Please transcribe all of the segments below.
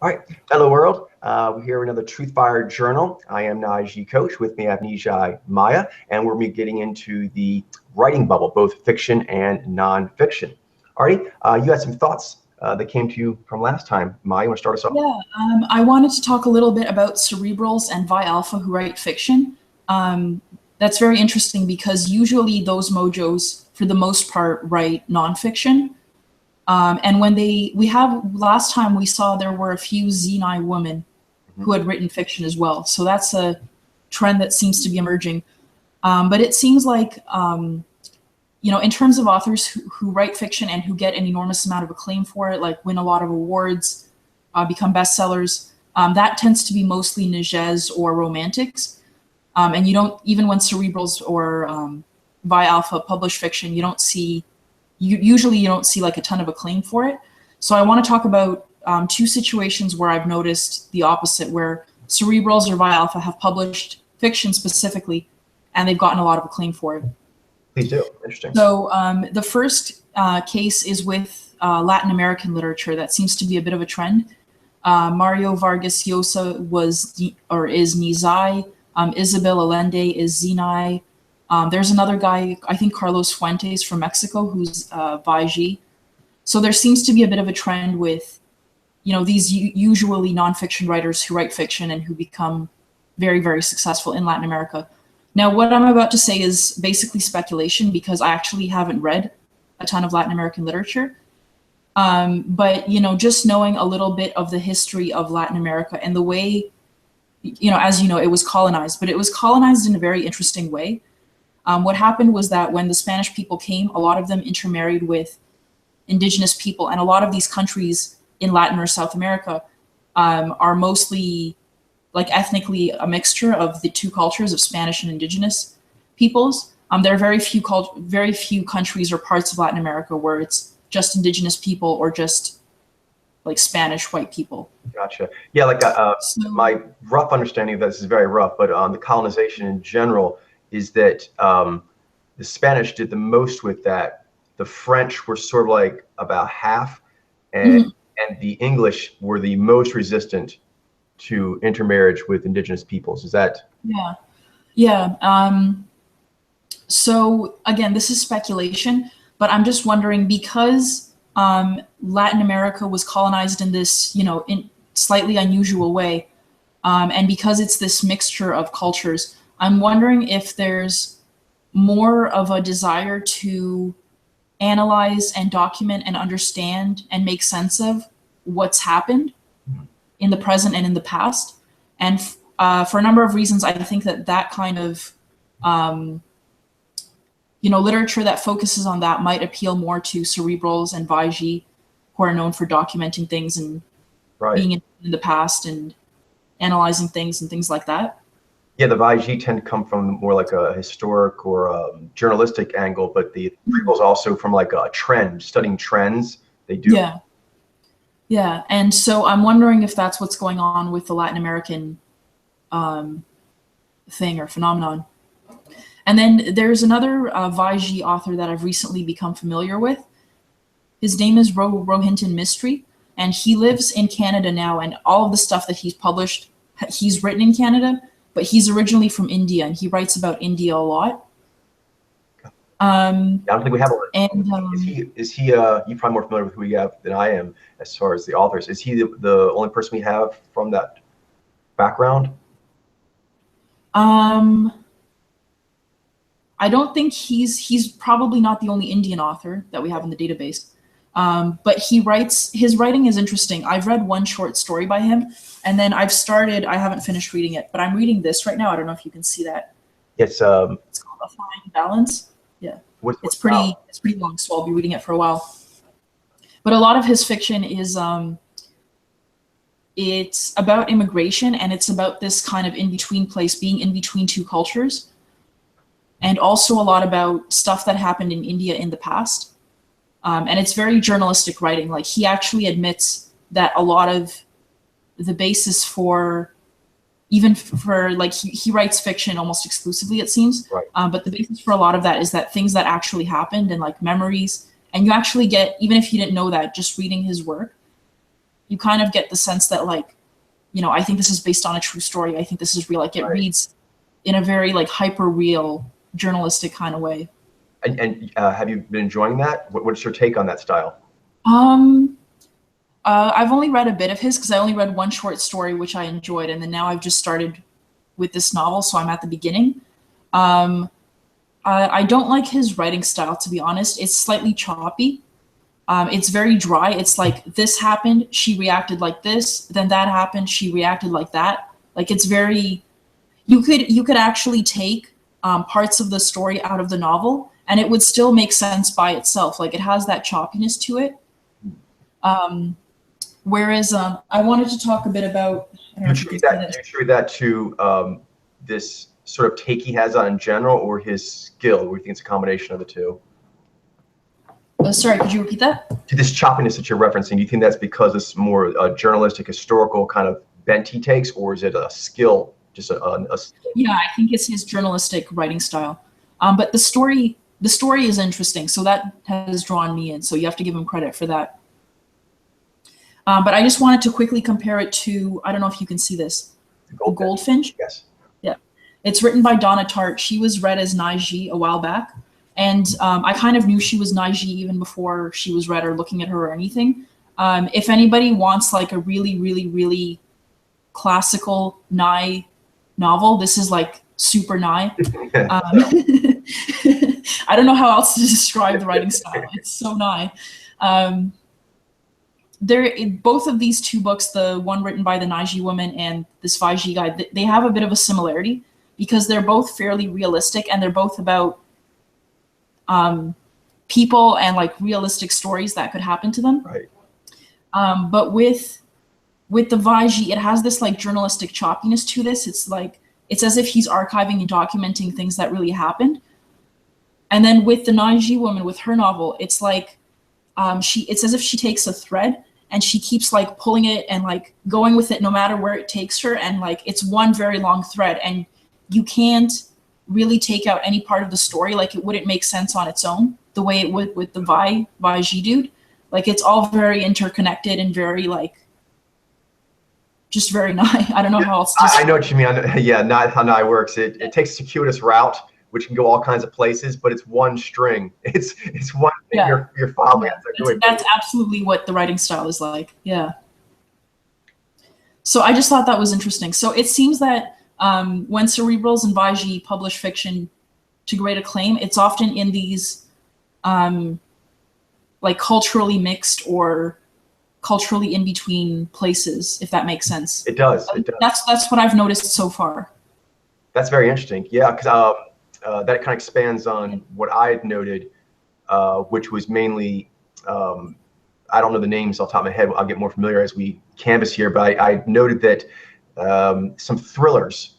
All right, hello world. We're here with another Truth Fire Journal. I am Najee Coach. With me I have Nijai Maya, and we're getting into the writing bubble, both fiction and nonfiction. Alrighty, you had some thoughts that came to you from last time. Maya, you want to start us off? Yeah, I wanted to talk a little bit about cerebrals and Vi Alpha who write fiction. That's very interesting because usually those mojos, for the most part, write nonfiction. And when last time we saw there were a few Xeni women who had written fiction as well. So that's a trend that seems to be emerging. But it seems like, in terms of authors who write fiction and who get an enormous amount of acclaim for it, like win a lot of awards, become bestsellers, that tends to be mostly niches or romantics. And you don't, even when cerebrals or Vi Alpha publish fiction, you usually don't see like a ton of acclaim for it. So I want to talk about two situations where I've noticed the opposite, where cerebrals or Vi Alpha have published fiction specifically, and they've gotten a lot of acclaim for it. Please do. Interesting. So the first case is with Latin American literature. That seems to be a bit of a trend. Mario Vargas Llosa is Nizai. Isabel Allende is Xeni. There's another guy, I think Carlos Fuentes from Mexico, who's Vaiji. So there seems to be a bit of a trend with, these usually nonfiction writers who write fiction and who become very, very successful in Latin America. Now, what I'm about to say is basically speculation because I actually haven't read a ton of Latin American literature. But, just knowing a little bit of the history of Latin America and the way, as you know, it was colonized, but it was colonized in a very interesting way. What happened was that when the Spanish people came, a lot of them intermarried with indigenous people, and a lot of these countries in Latin or South America are mostly like ethnically a mixture of the two cultures of Spanish and indigenous peoples. There are very few countries or parts of Latin America where it's just indigenous people or just like Spanish white people. Gotcha. Yeah, my rough understanding of this is very rough, but the colonization in general is that the Spanish did the most with that. The French were sort of like about half, and the English were the most resistant to intermarriage with indigenous peoples. Is that? Yeah. So again, this is speculation, but I'm just wondering because Latin America was colonized in this, in slightly unusual way, and because it's this mixture of cultures, I'm wondering if there's more of a desire to analyze and document and understand and make sense of what's happened in the present and in the past. And for a number of reasons, I think that kind of, literature that focuses on that might appeal more to cerebrals and Vaiji, who are known for documenting things and being in the past and analyzing things and things like that. Yeah, the Vaiji tend to come from more like a historic or a journalistic angle, but the cerebrals also from like a trend, studying trends. They do. Yeah, and so I'm wondering if that's what's going on with the Latin American thing or phenomenon. And then there's another Vaiji author that I've recently become familiar with. His name is Rohinton Mistry, and he lives in Canada now, and all of the stuff that he's published, he's written in Canada, but he's originally from India, and he writes about India a lot. I don't think we have one. And is he you're probably more familiar with who we have than I am as far as the authors. Is he the only person we have from that background? I don't think he's probably not the only Indian author that we have in the database. But his writing is interesting. I've read one short story by him, and then I haven't finished reading it, but I'm reading this right now. I don't know if you can see that. It's called A Fine Balance. Yeah. It's pretty long, so I'll be reading it for a while. But a lot of his fiction is it's about immigration, and it's about this kind of in-between place, being in between two cultures, and also a lot about stuff that happened in India in the past. And it's very journalistic writing. Like, he actually admits that a lot of the basis for, even for like, he writes fiction almost exclusively, it seems. Right. But the basis for a lot of that is that things that actually happened and like memories. And you actually get, even if you didn't know that, just reading his work, you kind of get the sense that like, you know, I think this is based on a true story. I think this is real. Like it reads in a very like hyper real journalistic kind of way. And have you been enjoying that? What's your take on that style? I've only read a bit of his because I only read one short story which I enjoyed, and then now I've just started with this novel, so I'm at the beginning. I don't like his writing style, to be honest. It's slightly choppy. It's very dry. It's like this happened, she reacted like this, then that happened, she reacted like that. Like it's very. You could actually take parts of the story out of the novel, and it would still make sense by itself. Like it has that choppiness to it. Whereas I wanted to talk a bit about. Do you attribute that to this sort of take he has on in general, or his skill? Or do you think it's a combination of the two? Sorry, could you repeat that? To this choppiness that you're referencing, do you think that's because it's more a journalistic, historical kind of bent he takes, or is it a skill? Just a Yeah, I think it's his journalistic writing style. But the story is interesting, so that has drawn me in. So you have to give him credit for that. But I just wanted to quickly compare it to, I don't know if you can see this, The Goldfinch. Yes. Yeah. It's written by Donna Tartt. She was read as Naiji a while back. And I kind of knew she was Naiji even before she was read or looking at her or anything. If anybody wants like a really, really, really classical Nai novel, this is like super Nai. I don't know how else to describe the writing style. It's so Nai. Both of these two books, the one written by the Naiji woman and this Vaiji guy, they have a bit of a similarity because they're both fairly realistic and they're both about people and like realistic stories that could happen to them. Right. But with the Vaiji, it has this like journalistic choppiness to this. It's as if he's archiving and documenting things that really happened. And then with the Naiji woman, with her novel, it's like it's as if she takes a thread and she keeps like pulling it and like going with it no matter where it takes her, and like it's one very long thread and you can't really take out any part of the story. Like it wouldn't make sense on its own the way it would with the Vaiji dude. Like it's all very interconnected and very like just very Nai. I don't know how else to I know what you mean. Yeah, not how Nai works. It takes a circuitous route which can go all kinds of places, but it's one string. It's one thing you're following. Yeah. That's absolutely what the writing style is like. Yeah. So I just thought that was interesting. So it seems that when cerebrals and Vaiji publish fiction to great acclaim, it's often in these like culturally mixed or culturally in between places, if that makes sense. It does. It does. That's what I've noticed so far. That's very interesting. Yeah, because that kind of expands on what I had noted, which was mainly, I don't know the names off the top of my head. I'll get more familiar as we canvas here, but I noted that some thrillers,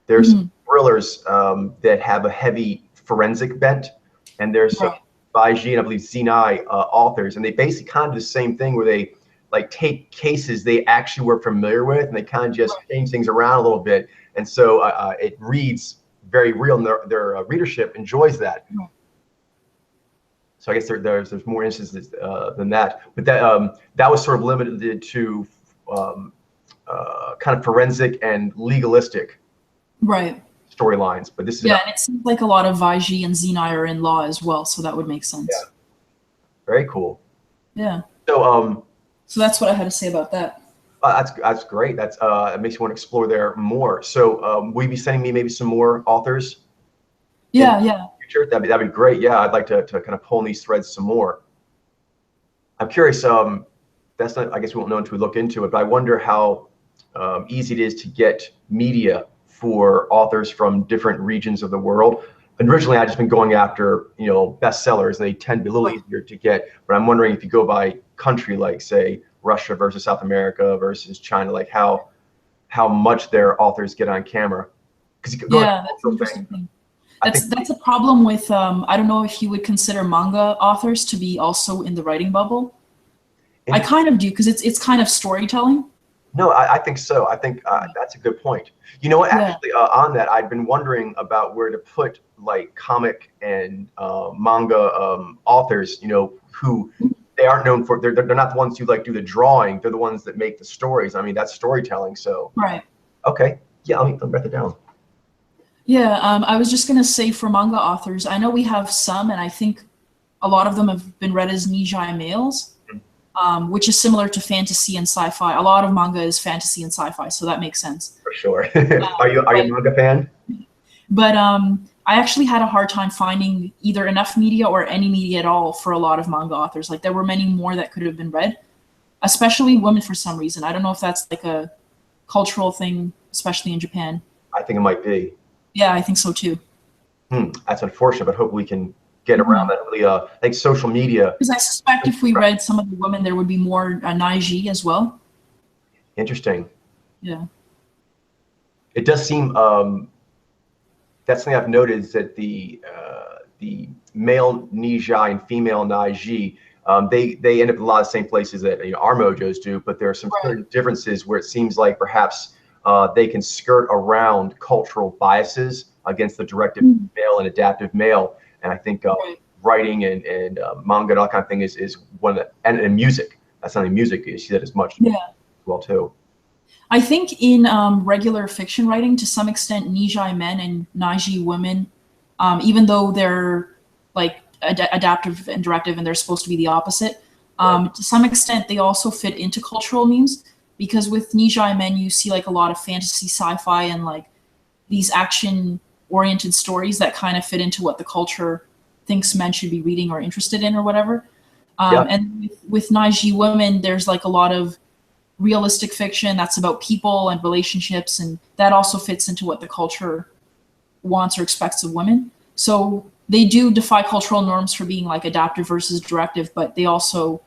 there's some thrillers that have a heavy forensic bent, and there's some Vaiji and I believe Zinai authors, and they basically kind of do the same thing where they like take cases they actually were familiar with and they kind of just change things around a little bit, and so it reads very real, and their readership enjoys that. So I guess there's more instances than that, but that was sort of limited to kind of forensic and legalistic storylines. But this is and it seems like a lot of Vaiji and Zinai are in law as well, so that would make sense. Yeah. Very cool. Yeah. So that's what I had to say about that. That's great. It makes you want to explore there more. So will you be sending me maybe some more authors? Yeah. Future? That'd be great. Yeah, I'd like to kind of pull in these threads some more. I'm curious. That's not. I guess we won't know until we look into it. But I wonder how easy it is to get media for authors from different regions of the world. And originally, I'd just been going after bestsellers, and they tend to be a little easier to get. But I'm wondering if you go by country, like say Russia versus South America versus China, like how much their authors get on camera. That's an interesting thing. That's a problem with I don't know if you would consider manga authors to be also in the writing bubble. I kind of do, because it's kind of storytelling. No, I think so. I think that's a good point. You know what? Actually, on that, I'd been wondering about where to put like comic and manga authors, who they aren't known for, they're not the ones who like do the drawing. They're the ones that make the stories. I mean, that's storytelling. So, Right. okay. Yeah, let me write it down. Yeah, I was just gonna say for manga authors, I know we have some, and I think a lot of them have been read as Nijai males, which is similar to fantasy and sci-fi. A lot of manga is fantasy and sci-fi, so that makes sense. For sure. Are you a manga fan? But I actually had a hard time finding either enough media or any media at all for a lot of manga authors. Like there were many more that could have been read, especially women for some reason. I don't know if that's like a cultural thing, especially in Japan. I think it might be. Yeah, I think so too. That's unfortunate, but hope we can get around that. Really, I think social media. Because I suspect if we read some of the women, there would be more Naiji as well. Interesting. Yeah. It does seem that's something I've noted is that the male Nijai and female Naiji, they end up in a lot of the same places that our mojos do, but there are some certain differences where it seems like perhaps they can skirt around cultural biases against the directive male and adaptive male. And I think writing and manga and all that kind of thing is one of the, and music. That's not music. You see that as much as well too. I think in regular fiction writing, to some extent, Nijai men and Naiji women, even though they're like adaptive and directive and they're supposed to be the opposite, to some extent, they also fit into cultural memes. Because with Nijai men, you see like a lot of fantasy, sci-fi, and like these action-oriented stories that kind of fit into what the culture thinks men should be reading or interested in or whatever. And with Naiji women, there's like a lot of realistic fiction that's about people and relationships, and that also fits into what the culture wants or expects of women. So they do defy cultural norms for being like adaptive versus directive, but they also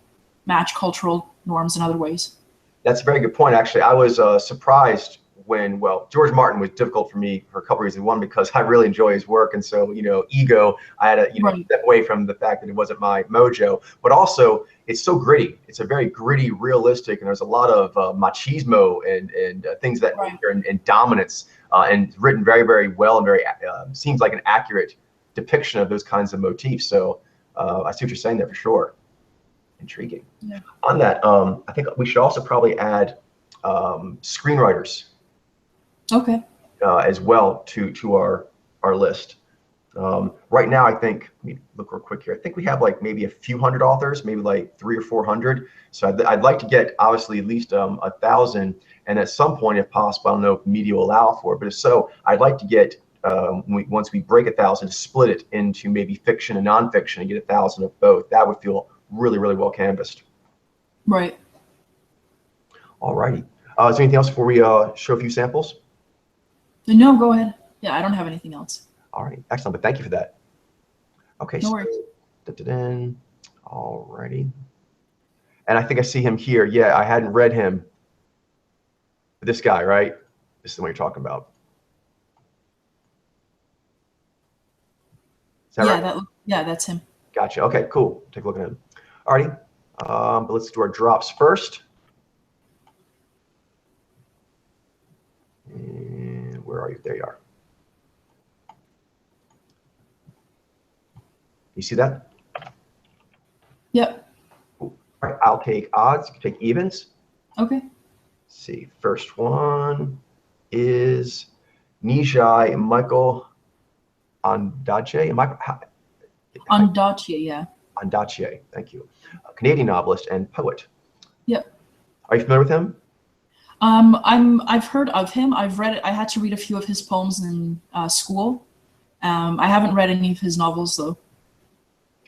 match cultural norms in other ways. That's a very good point. Actually, I was surprised when, well, George Martin was difficult for me for a couple of reasons. One, because I really enjoy his work, and so ego, I had to step away from the fact that it wasn't my mojo. But also, it's so gritty. It's a very gritty, realistic, and there's a lot of machismo and things that and dominance, and written very, very well and very seems like an accurate depiction of those kinds of motifs. So I see what you're saying there for sure. Intriguing. Yeah. On that, I think we should also probably add screenwriters. Okay. As well to our list. Right now, I think, let me look real quick here. I think we have like maybe a few hundred authors, maybe like 300 or 400. So I'd like to get obviously at least 1,000, and at some point, if possible, I don't know if media will allow for it, but if so, I'd like to get once we break 1,000, to split it into maybe fiction and nonfiction and get 1,000 of both. That would feel really, really well canvassed. Right. All righty. Is there anything else before we show a few samples? No, go ahead. Yeah, I don't have anything else. All right, excellent. But thank you for that. Okay. No worries. All righty. And I think I see him here. Yeah, I hadn't read him. This guy, right? This is the one you're talking about. Is that right? Yeah, that's him. Gotcha. Okay, cool. Take a look at him. All righty. But let's do our drops first. And where are you? There you are. You see that? Yep. Cool. All right, I'll take odds. You can take evens. Okay. Let's see. First one is Nijai Michael Ondaatje. Ondaatje, yeah. Ondaatje, thank you. A Canadian novelist and poet. Yep. Are you familiar with him? I've heard of him. I've read it. I had to read a few of his poems in school. I haven't read any of his novels though.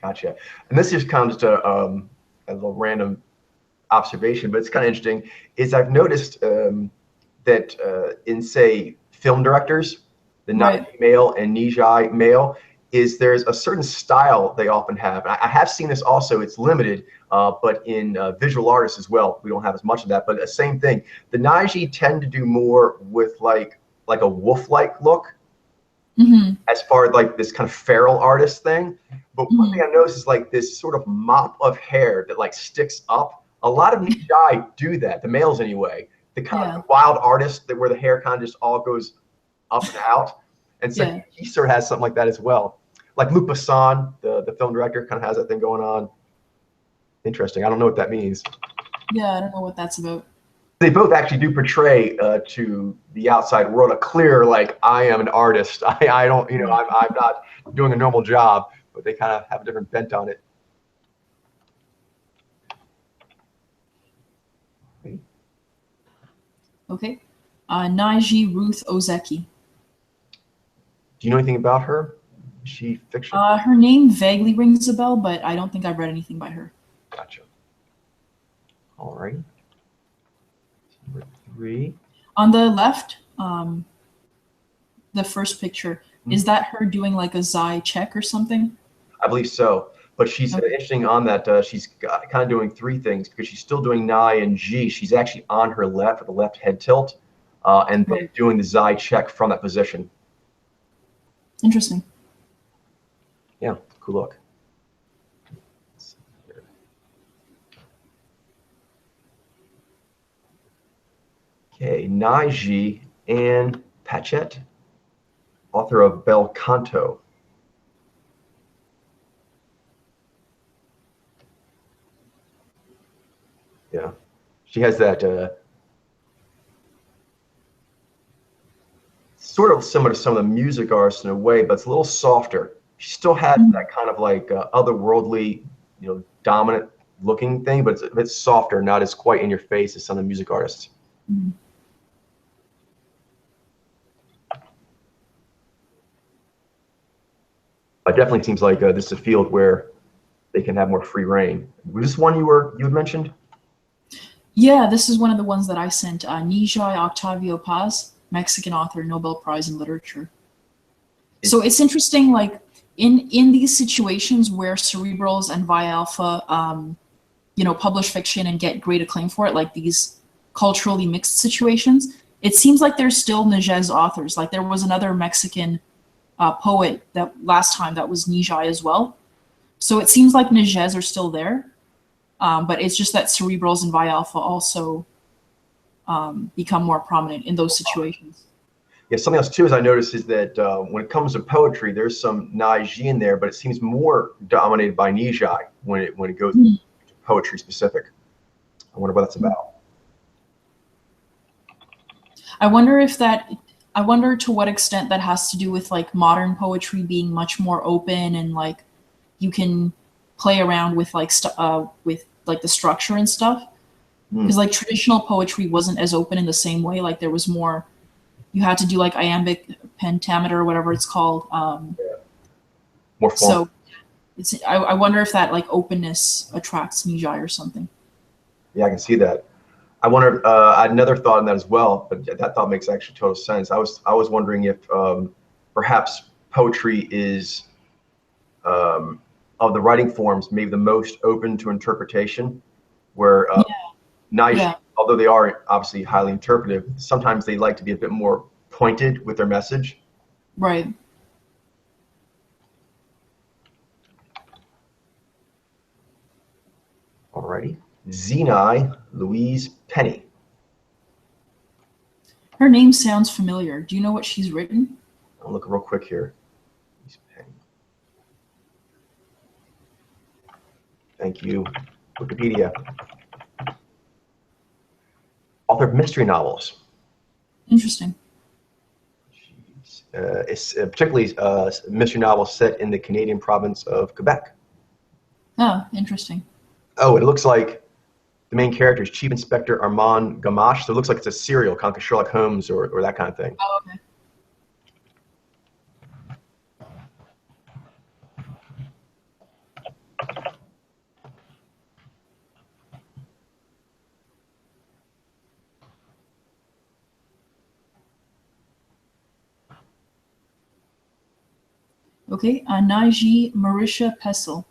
Gotcha. And this just comes to a little random observation, but it's kind of interesting. Is I've noticed that in say film directors, the Naiji male and Nijai male, is there's a certain style they often have. I have seen this also. It's limited, but in visual artists as well, we don't have as much of that. But the same thing. The Naiji tend to do more with like a wolf-like look, as far as like this kind of feral artist thing. But one thing I noticed is like this sort of mop of hair that like sticks up. A lot of Nijai do that, the males anyway. The kind of wild artist that where the hair kind of just all goes up and out. And so he sort of has something like that as well. Like Luc Besson, the film director, kind of has that thing going on. Interesting. I don't know what that means. Yeah, I don't know what that's about. They both actually do portray to the outside world a clear, like, I am an artist. I don't, I'm not doing a normal job, but they kind of have a different bent on it. Okay. Naiji Ruth Ozeki. Do you know anything about her? Is she fiction? Her name vaguely rings a bell, but I don't think I've read anything by her. Gotcha. All right. Number 3. On the left, the first picture, is that her doing like a Zai check or something? I believe so. But she's interesting on that. She's kind of doing 3 things because she's still doing Nai and Ji. She's actually on her left with the left head tilt and then doing the Zai check from that position. Interesting. Yeah, cool look. Okay, Naiji and Patchett, author of Bel Canto. Yeah, she has that sort of similar to some of the music artists in a way, but it's a little softer. She still has that kind of like otherworldly, dominant looking thing, but it's a bit softer, not as quite in your face as some of the music artists. It definitely seems like this is a field where they can have more free reign. Was this one you had mentioned? Yeah, this is one of the ones that I sent. Nijai Octavio Paz, Mexican author, Nobel Prize in Literature. So it's interesting, like in these situations where cerebrals and Vi Alpha, publish fiction and get great acclaim for it, like these culturally mixed situations, it seems like there's still Nijez authors. Like there was another Mexican poet that last time that was Nijai as well. So it seems like Nijez are still there, but it's just that cerebrals and Vi Alpha also become more prominent in those situations. Yeah, something else too is I noticed is that when it comes to poetry, there's some Naiji in there, but it seems more dominated by Nijai when it goes to poetry specific. I wonder what that's about. I wonder to what extent that has to do with like modern poetry being much more open and like you can play around with like the structure and stuff. Because like traditional poetry wasn't as open in the same way. Like there was more, you had to do like iambic pentameter or whatever it's called. More formal. So I wonder if that like openness attracts Nijai or something. Yeah, I can see that. I wonder. I had another thought on that as well, but that thought makes actually total sense. I was wondering if perhaps poetry is of the writing forms maybe the most open to interpretation, where Naiji, although they are obviously highly interpretive, sometimes they like to be a bit more pointed with their message. Right. Alrighty. Zenai Louise Penny. Her name sounds familiar. Do you know what she's written? I'll look real quick here. Louise Penny. Thank you, Wikipedia. Author of mystery novels. Interesting. It's particularly mystery novels set in the Canadian province of Quebec. Oh, interesting. Oh, it looks like the main character is Chief Inspector Armand Gamache, so it looks like it's a serial, kind of like Sherlock Holmes or that kind of thing. Oh, okay. Okay, Naiji Marisha Pessel.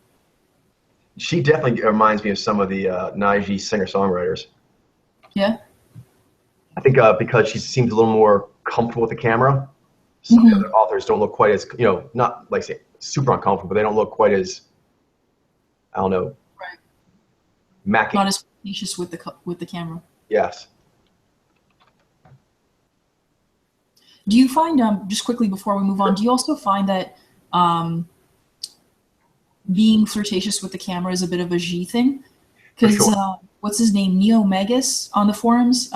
She definitely reminds me of some of the Naiji singer-songwriters. Yeah? I think because she seems a little more comfortable with the camera. Some of the other authors don't look quite as, not like say super uncomfortable, but they don't look quite as, I don't know, right. Macking. Not as precious with the camera. Yes. Do you find, just quickly before we move on, do you also find that being flirtatious with the camera is a bit of a Xi thing? For Because sure. what's his name, Neo Megas on the forums,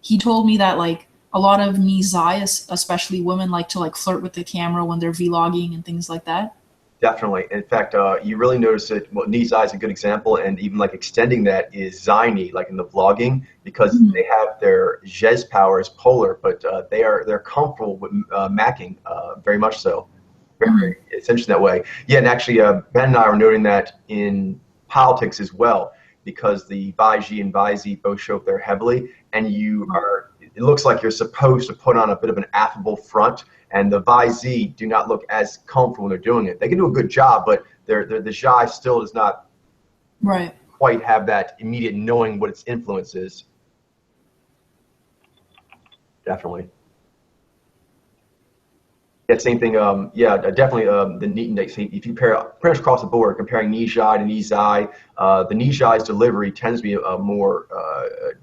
he told me that like a lot of Nizai, especially women, like to like flirt with the camera when they're vlogging and things like that. Definitely. In fact, you really notice it. Well, Nizai is a good example, and even like extending that is Zaini, like in the vlogging, because Mhm. they have their Jez power as polar, but they're comfortable with macking, very much so. Mhm. It's interesting that way. Yeah, and actually, Ben and I were noting that in politics as well, because the Baiji and Baizi both show up there heavily, and you Right. are. It looks like you're supposed to put on a bit of an affable front, and the Baizi do not look as comfortable when they're doing it. They can do a good job, but the Zhai still does not Right. quite have that immediate knowing what its influence is. Definitely. Yeah, same thing. Yeah, definitely. The knee index. If you pair pretty much across the board, comparing Nijai to Nizai, the Nijai's delivery tends to be a more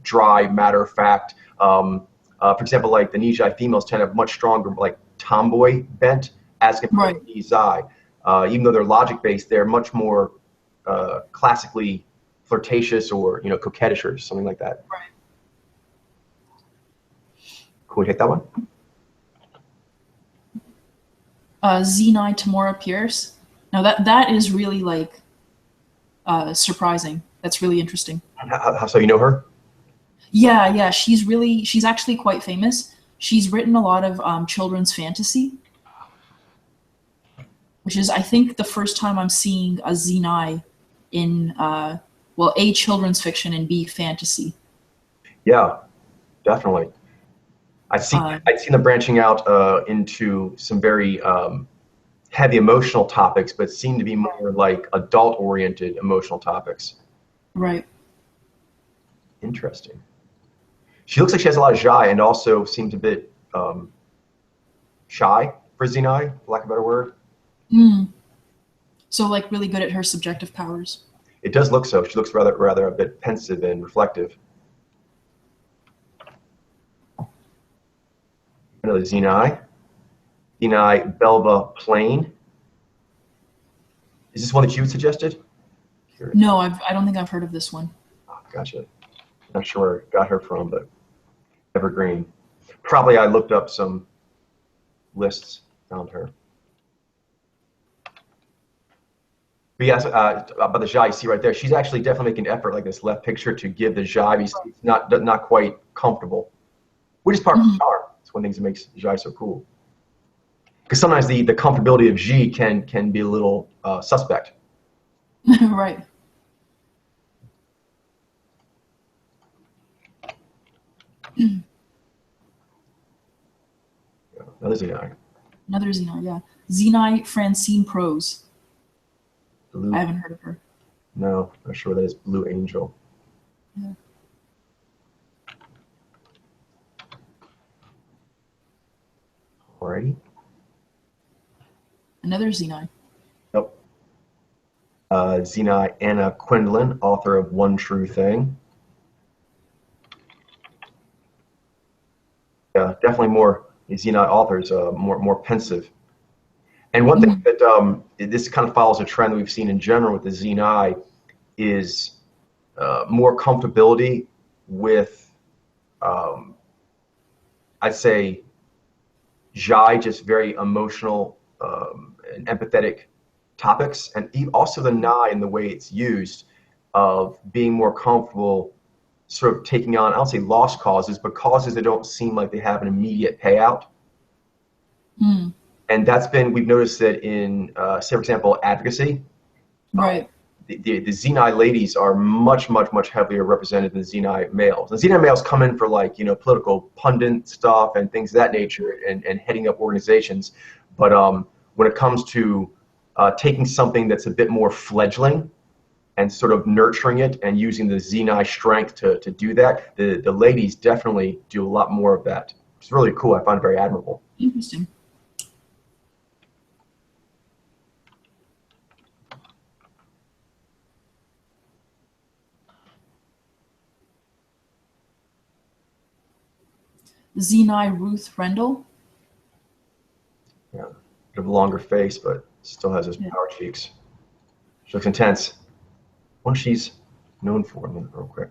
dry, matter of fact. For example, like the Nijai females tend to have much stronger, like tomboy bent as compared Right. to Nizai. Even though they're logic based, they're much more classically flirtatious or coquettish or something like that. Right. Can we take that one? Z9 Tamora Pierce. Now that is really like surprising. That's really interesting. How so? You know her? Yeah, yeah, she's actually quite famous. She's written a lot of children's fantasy, which is I think the first time I'm seeing a Zenai in well, A, children's fiction, and B, fantasy. Yeah, definitely. Uh, I'd seen them branching out into some very heavy emotional topics, but seem to be more like adult-oriented emotional topics. right. Interesting. She looks like she has a lot of shy and also seems a bit shy for Xenai, for lack of a better word. Mm. So like really good at her subjective powers. It does look so. She looks rather a bit pensive and reflective. Another Xenai. Xenai Belva Plain. Is this one that you suggested? Curious. No, I don't think I've heard of this one. Oh, gotcha. Not sure where I got her from, but Evergreen. Probably I looked up some lists, found her. But yes, about the Jai, you see right there, she's actually definitely making an effort, like this left picture, to give the Jai, it's not quite comfortable, which is part of the Mhm. charm. It's one of the things that makes Jai so cool. Because sometimes the comfortability of Ji can be a little suspect. Right. Another Xenai. Another Xenai, yeah. Xenai Francine Prose. I Blue, haven't heard of her. no, not sure what that is. Blue Angel. Yeah. Alrighty. Another Xenai. Yep. Xenai Anna Quindlen, author of One True Thing. Yeah, definitely more Xenai authors, more pensive. And one thing Mhm. that this kind of follows a trend that we've seen in general with the Xenai is more comfortability with, um, I'd say, Jai, just very emotional and empathetic topics, and also the Nai and the way it's used of being more comfortable sort of taking on, I don't say lost causes, but causes that don't seem like they have an immediate payout. Mm. And that's been, we've noticed that in, say, for example, advocacy, Right. the Xenai ladies are much heavier represented than Xenai males. The Xenai males come in for like, political pundit stuff and things of that nature and heading up organizations. But when it comes to taking something that's a bit more fledgling and sort of nurturing it and using the Xenai strength to do that, the ladies definitely do a lot more of that. It's really cool. I find it very admirable. Interesting. Xenai Ruth Rendell. Yeah, bit of a longer face, but still has those Yeah. power cheeks. She looks intense. When she's known for? Let me look real quick.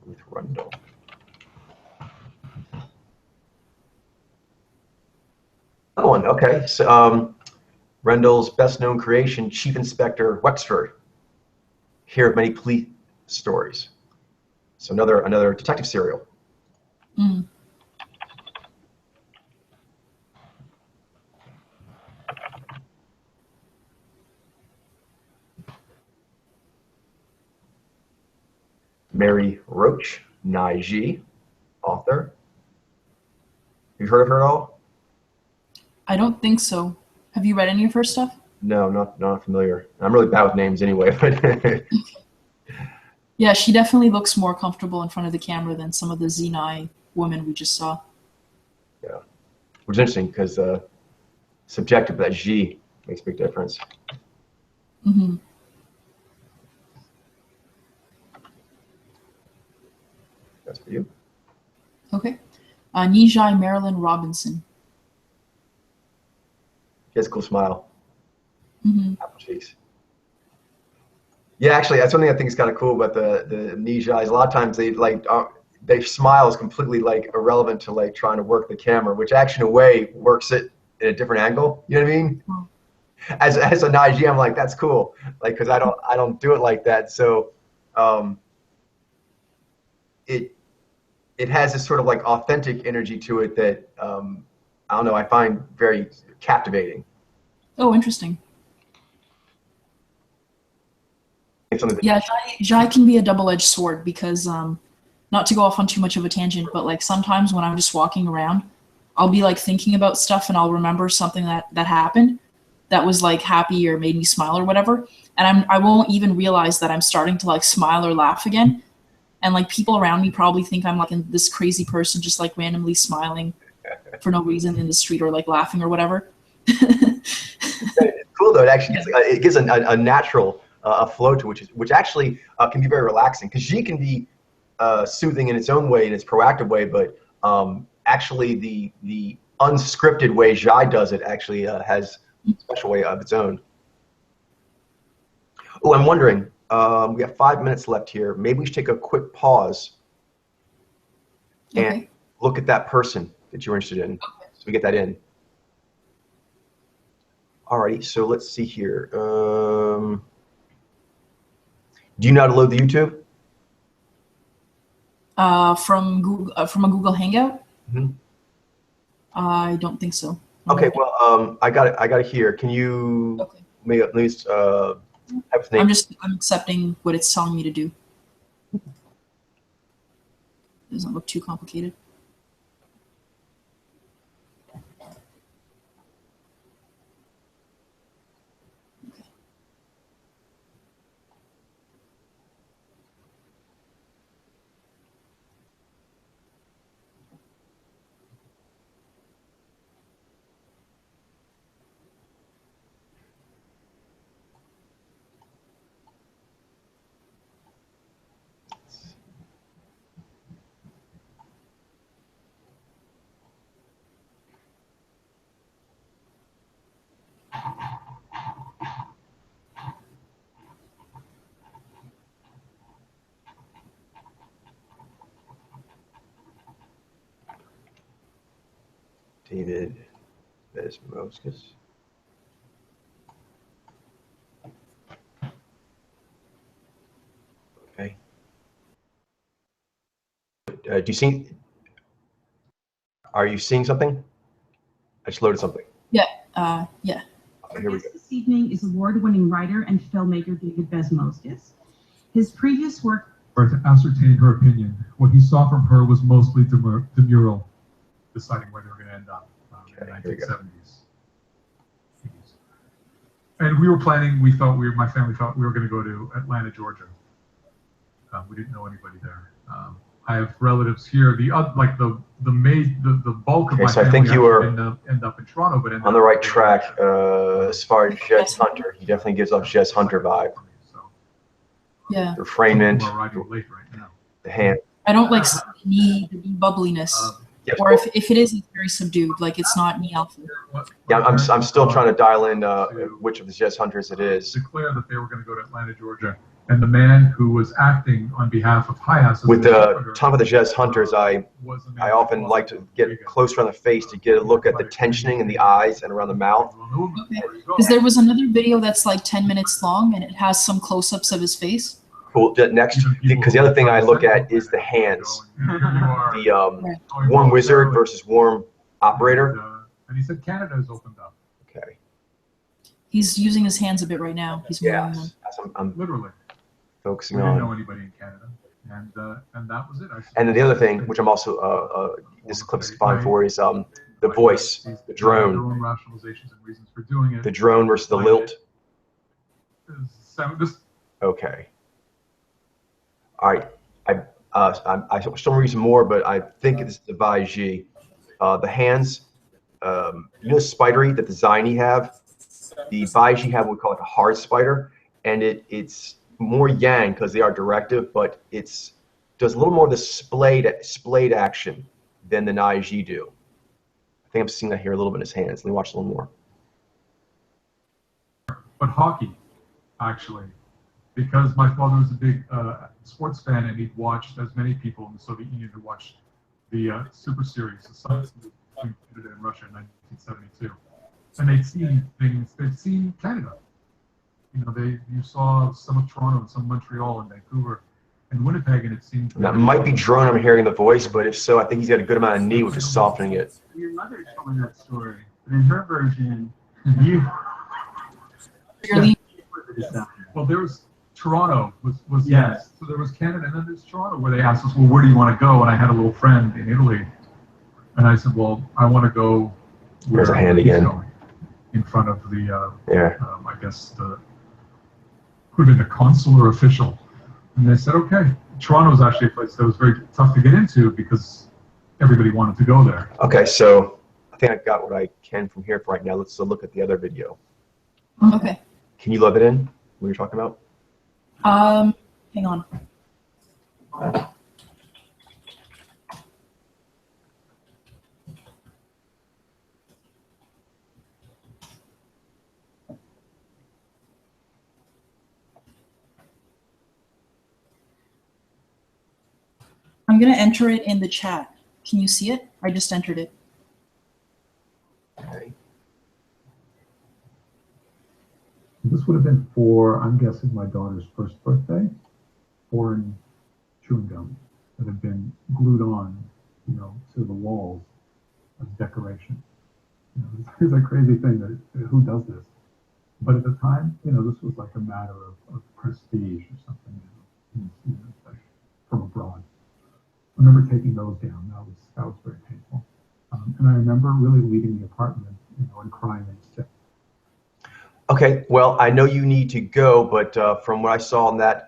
Ruth Rendell. Another one. Okay. So, Rendell's best-known creation, Chief Inspector Wexford. Hear of many police stories. So another detective serial. Mm. Mary Roach, Naiji, author. You've heard of her at all? I don't think so. Have you read any of her stuff? No, not familiar. I'm really bad with names anyway. But Yeah, she definitely looks more comfortable in front of the camera than some of the Xenai women we just saw. yeah, which is interesting because subjective, that G makes a big difference. Mm-hmm. That's for you. Okay. Nijai Marilyn Robinson. She has a cool smile. Mm-hmm. Apple cheeks. Yeah, actually, that's one thing I think is kind of cool about the Nijais. A lot of times they smile is completely like irrelevant to like trying to work the camera, which actually in a way works it in a different angle. You know what I mean? Oh. As a Naiji, I'm like, that's cool, like because I don't do it like that. So it has this sort of like authentic energy to it that I don't know, I find very captivating. Oh, interesting. Yeah, Jai can be a double-edged sword because, not to go off on too much of a tangent, but like sometimes when I'm just walking around, I'll be like thinking about stuff and I'll remember something that happened that was like happy or made me smile or whatever, and I won't even realize that I'm starting to like smile or laugh again, and like people around me probably think I'm like this crazy person just like randomly smiling for no reason in the street or like laughing or whatever. It's cool though. It actually gives a natural a flow to which actually can be very relaxing because G can be soothing in its own way, in its proactive way, but actually the unscripted way Jai does it actually has a special way of its own. Oh, I'm wondering, we have 5 minutes left here. Maybe we should take a quick pause and look at that person that you're interested in, so we get that in. Alrighty, so let's see here. Do you know how to load the YouTube? From a Google Hangout? Mm-hmm. I don't think so. Okay, well, I got it here. Can you maybe at least have its name? I'm accepting what it's telling me to do. It doesn't look too complicated. David Bezmozgis. Okay. Do you see? Are you seeing something? I just loaded something. Yeah. Yeah. Okay, here we go. This evening is award-winning writer and filmmaker David Bezmozgis. His previous work. To ascertain her opinion, what he saw from her was mostly demurral, deciding where they were going to end up in the 1970s. And we were planning. My family thought we were going to go to Atlanta, Georgia. We didn't know anybody there. I have relatives here. The bulk of my family I think you were end up in Toronto, but on the right track as far as Jez Hunter. He definitely gives off Jez Hunter vibe. Yeah. The refinement, the hand. I don't like the bubbliness, or if it is, it's very subdued. Like it's not knee alpha. Yeah, I'm still trying to dial in which of the Jez Hunters it is. Declare that they were going to go to Atlanta, Georgia, And the man who was acting on behalf of Hyas with talking about the Jez hunters, I often like to get closer on the face to get a look at the tensioning in the eyes and around the mouth. Okay. Because there was another video that's like 10 minutes long, and it has some close-ups of his face. Cool. Next, because the other thing I look at is the hands. The warm wizard versus warm operator. And he said Canada has opened up. Okay. He's using his hands a bit right now. He's moving them. I'm Literally. focusing We didn't on. know anybody in Canada, and that was it. And then the other thing, which I'm also this clip's fine for, is the voice, the drone, Their own rationalizations and reasons for doing it. the drone versus the lilt. Okay. All right. I still reason more, but I think it's the Vaiji. The hands, you know, spidery, the design he have. The Vaiji have what we call like a hard spider, and it's more yang because they are directive, but it's does a little more of the splayed action than the Naiji do. I think I'm seeing that here a little bit in his hands. Let me watch a little more. But hockey, actually, because my father was a big sports fan, and he'd watched, as many people in the Soviet Union who watched the Super Series, the Soviets in Russia in 1972, and they'd seen things. They'd seen Canada. You know, you saw some of Toronto and some of Montreal and Vancouver and Winnipeg, and it seemed. That might be drone. I'm hearing the voice, but if so, I think he's got a good amount of knee, which is softening it. Your mother told me that story, but in her version, you. Well, there was Toronto was Yes. So there was Canada, and then there's Toronto, where they asked us, well, where do you want to go? And I had a little friend in Italy, and I said, well, I want to go. There's a hand he's again. going, in front of the. Yeah. I guess the. Would have been the consular official, and they said, okay. Toronto was actually a place that was very tough to get into because everybody wanted to go there. Okay, so I think I got what I can from here for right now. Let's look at the other video. Okay. Can you love it in? What you're talking about? Hang on. I'm going to enter it in the chat. Can you see it? I just entered it. Okay. This would have been for, I'm guessing, my daughter's first birthday, foreign chewing gum that had been glued on, you know, to the walls as decoration. You know, it's a crazy thing that who does this? But at the time, you know, this was like a matter of prestige or something, you know, like from abroad. I remember taking those down. That was very painful. And I remember really leaving the apartment, you know, and crying and sick. Okay, well, I know you need to go, but from what I saw in that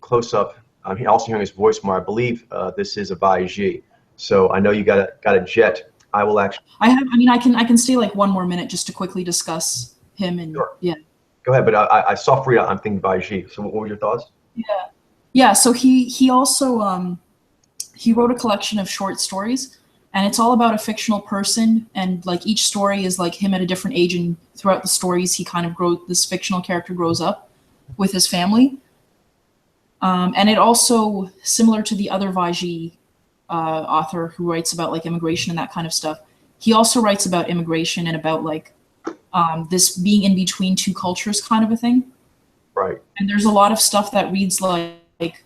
close-up, I'm also hearing his voice more. I believe this is a Baiji. So I know you got a jet. I will actually. I mean, I can stay like one more minute just to quickly discuss him and Sure. yeah. Go ahead, but I saw Frida. I'm thinking Baiji. So what were your thoughts? Yeah. So he also he wrote a collection of short stories, and it's all about a fictional person, and like each story is like him at a different age, and throughout the stories he kind of this fictional character grows up with his family. And it also, similar to the other Vaiji author who writes about like immigration and that kind of stuff, he also writes about immigration and about like this being in between two cultures kind of a thing. Right. And there's a lot of stuff that reads like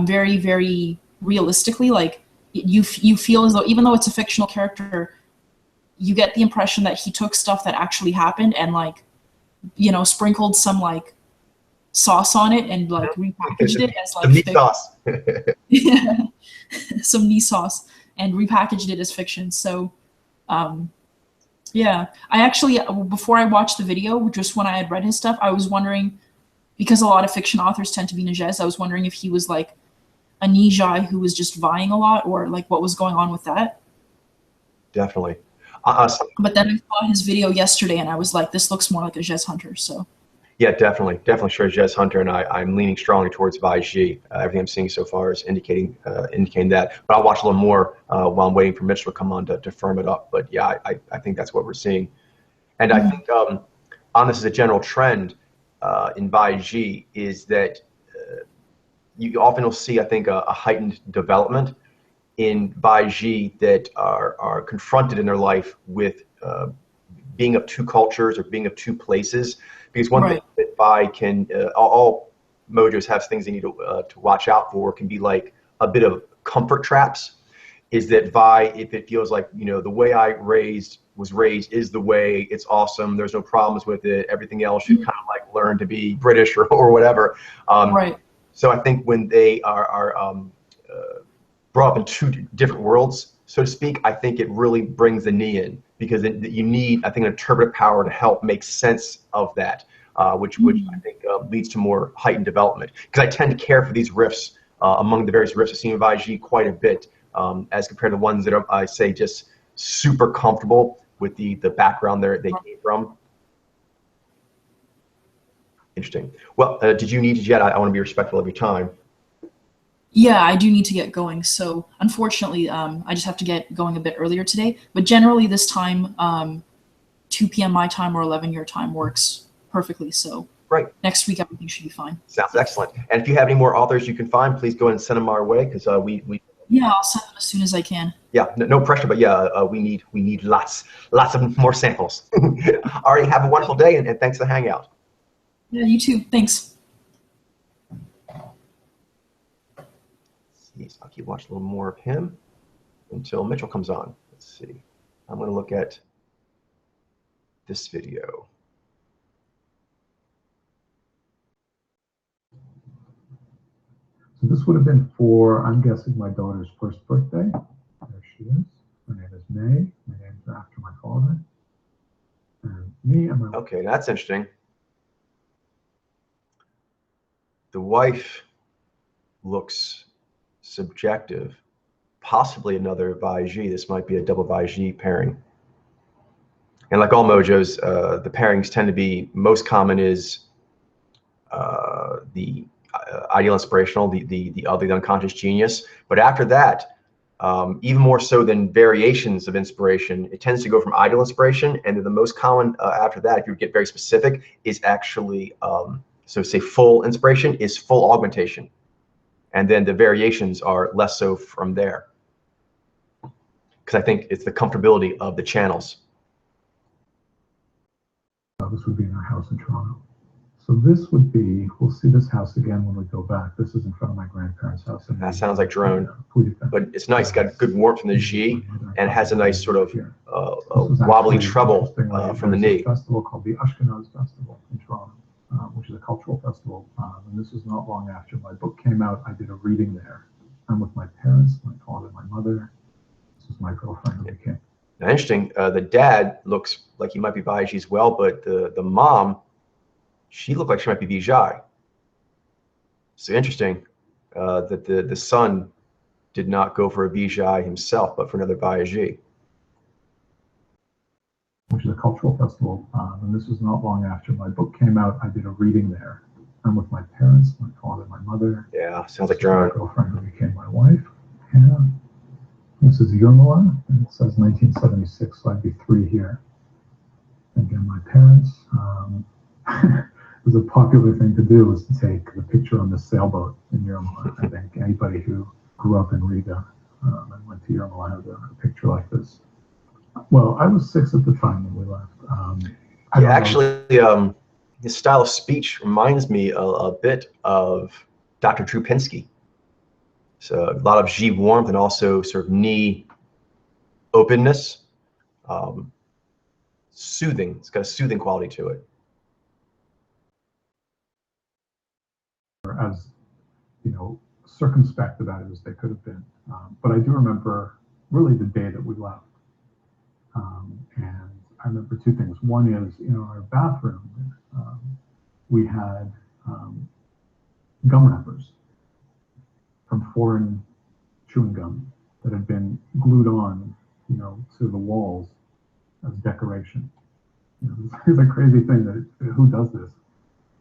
very, very realistically. Like you feel as though, even though it's a fictional character, you get the impression that he took stuff that actually happened and like, you know, sprinkled some like sauce on it and like repackaged it as like The meat sauce. yeah, some knee sauce, and repackaged it as fiction. So yeah, I actually, before I watched the video, just when I had read his stuff, I was wondering, because a lot of fiction authors tend to be Nijez, I was wondering if he was like a Nijai who was just vying a lot, or like what was going on with that. Definitely. But then I saw his video yesterday and I was like, this looks more like a Jez Hunter. So Yeah, definitely sure Jez Hunter, and I'm leaning strongly towards Vaiji. Everything I'm seeing so far is indicating that. But I'll watch a little more while I'm waiting for Mitchell to come on to firm it up. But yeah, I think that's what we're seeing. And I think on this as a general trend in Vaiji is that you often will see, I think, a heightened development in Baiji that are confronted in their life with being of two cultures or being of two places. Because one thing that Bai can, all mojos have things they need to watch out for, can be like a bit of comfort traps. Is that Vi, if it feels like, you know, the way I was raised is the way, it's awesome, there's no problems with it, everything else you kind of like learn to be British or whatever. So I think when they are brought up in two different worlds, so to speak, I think it really brings the knee in, because you need, I think, an interpretive power to help make sense of that, which I think leads to more heightened development. Because I tend to care for these riffs among the various riffs I've seen in Baiji quite a bit, as compared to ones that are, I say, just super comfortable with the background they came from. Interesting. Well, did you need to jet? I want to be respectful of your time. Yeah, I do need to get going. So unfortunately, I just have to get going a bit earlier today. But generally this time, 2 p.m. my time or 11 your time works perfectly. So next week, everything should be fine. Sounds excellent. And if you have any more authors you can find, please go ahead and send them our way, because yeah, I'll send them as soon as I can. Yeah, no pressure, but yeah, we need lots of more samples. All right, have a wonderful day, and thanks for the hangout. Yeah, you too. Thanks. So I'll keep watching a little more of him until Mitchell comes on. Let's see. I'm going to look at this video. So this would have been for, I'm guessing, my daughter's first birthday. There she is. Her name is May. My name's after my father. And me and my... Okay, that's interesting. The wife looks subjective. Possibly another Baiji. This might be a double Baiji pairing. And like all mojos, the pairings tend to be, most common is the ideal inspirational, the other, the unconscious genius. But after that, even more so than variations of inspiration, it tends to go from ideal inspiration, and then the most common after that, if you get very specific, is actually, so say full inspiration is full augmentation. And then the variations are less so from there. Because I think it's the comfortability of the channels. This would be in our house in Toronto. So this would be, we'll see this house again when we go back. This is in front of my grandparents' house. That sounds like drone, but it's nice. Got good warmth from the G, and has a nice sort of wobbly treble from the knee. There's a festival called the Ashkenaz Festival in Toronto, which is a cultural festival. And this was not long after my book came out. I did a reading there. I'm with my parents, my father, my mother. This is my girlfriend who became. Now, interesting. The dad looks like he might be Baiji as well, but the mom, she looked like she might be Vijay. So interesting that the son did not go for a Vijay himself, but for another Baiji. Which is a cultural festival, and this was not long after my book came out. I did a reading there. I'm with my parents, my father, my mother. Yeah, sounds like drone. My girlfriend who became my wife. Hannah. This is Yurmala, and it says 1976, so I'd be 3 here. Again, my parents. It was a popular thing to do, was to take the picture on the sailboat in Yurmala. I think anybody who grew up in Riga and went to Yurmala has a picture like this. Well, I was 6 at the time when we left. Yeah, actually, his style of speech reminds me a bit of Dr. Drew Pinsky. So a lot of G warmth and also sort of knee openness. Soothing. It's got a soothing quality to it. As you know, circumspect about it as they could have been. But I do remember really the day that we left. And I remember 2 things. One is, in our bathroom, we had gum wrappers from foreign chewing gum that had been glued on, you know, to the walls as decoration. You know, it's a crazy thing that who does this?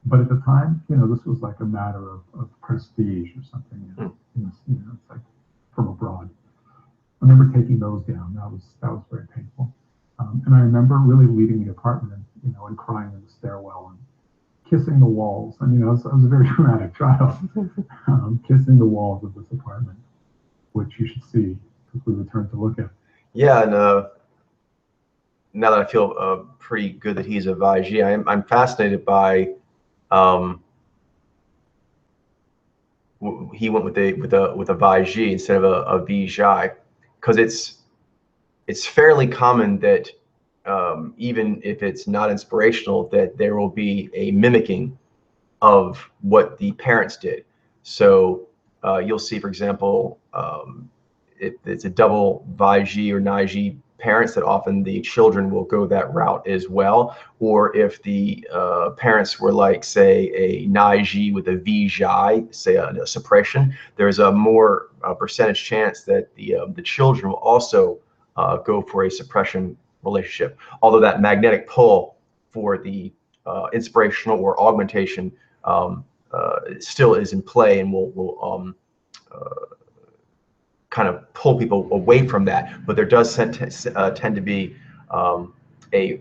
But at the time, you know, this was like a matter of prestige or something. You know, it's like from abroad. I remember taking those down. That was very painful. And I remember really leaving the apartment, you know, and crying in the stairwell. kissing the walls. I mean, it was a very dramatic child. Kissing the walls of this apartment, which you should see if we return to look at. Yeah, and now that I feel pretty good that he's a Vaigi, I'm fascinated by he went with a Vaigi instead of a Vijay, because it's fairly common that even if it's not inspirational, that there will be a mimicking of what the parents did. So you'll see, for example, if it's a double Vaigi or Naiji parents, that often the children will go that route as well. Or if the parents were like, say, a Naiji with a Vijay, say a suppression, there's a more percentage chance that the children will also go for a suppression relationship. Although that magnetic pull for the inspirational or augmentation still is in play, and will kind of pull people away from that. But there does tend to be a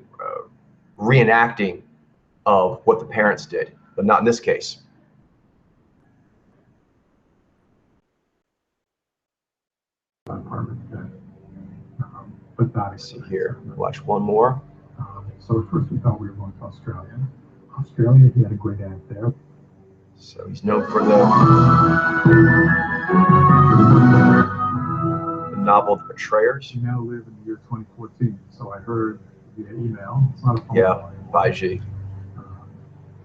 reenacting of what the parents did, but not in this case. Apartment that, but that. Let's see here. Watch one more. So at first we thought we were going to Australia. Australia, he had a great aunt there. So he's known for the novel The Betrayers. You now live in the year 2014. So I heard via email. It's not a phone call. Vaigi.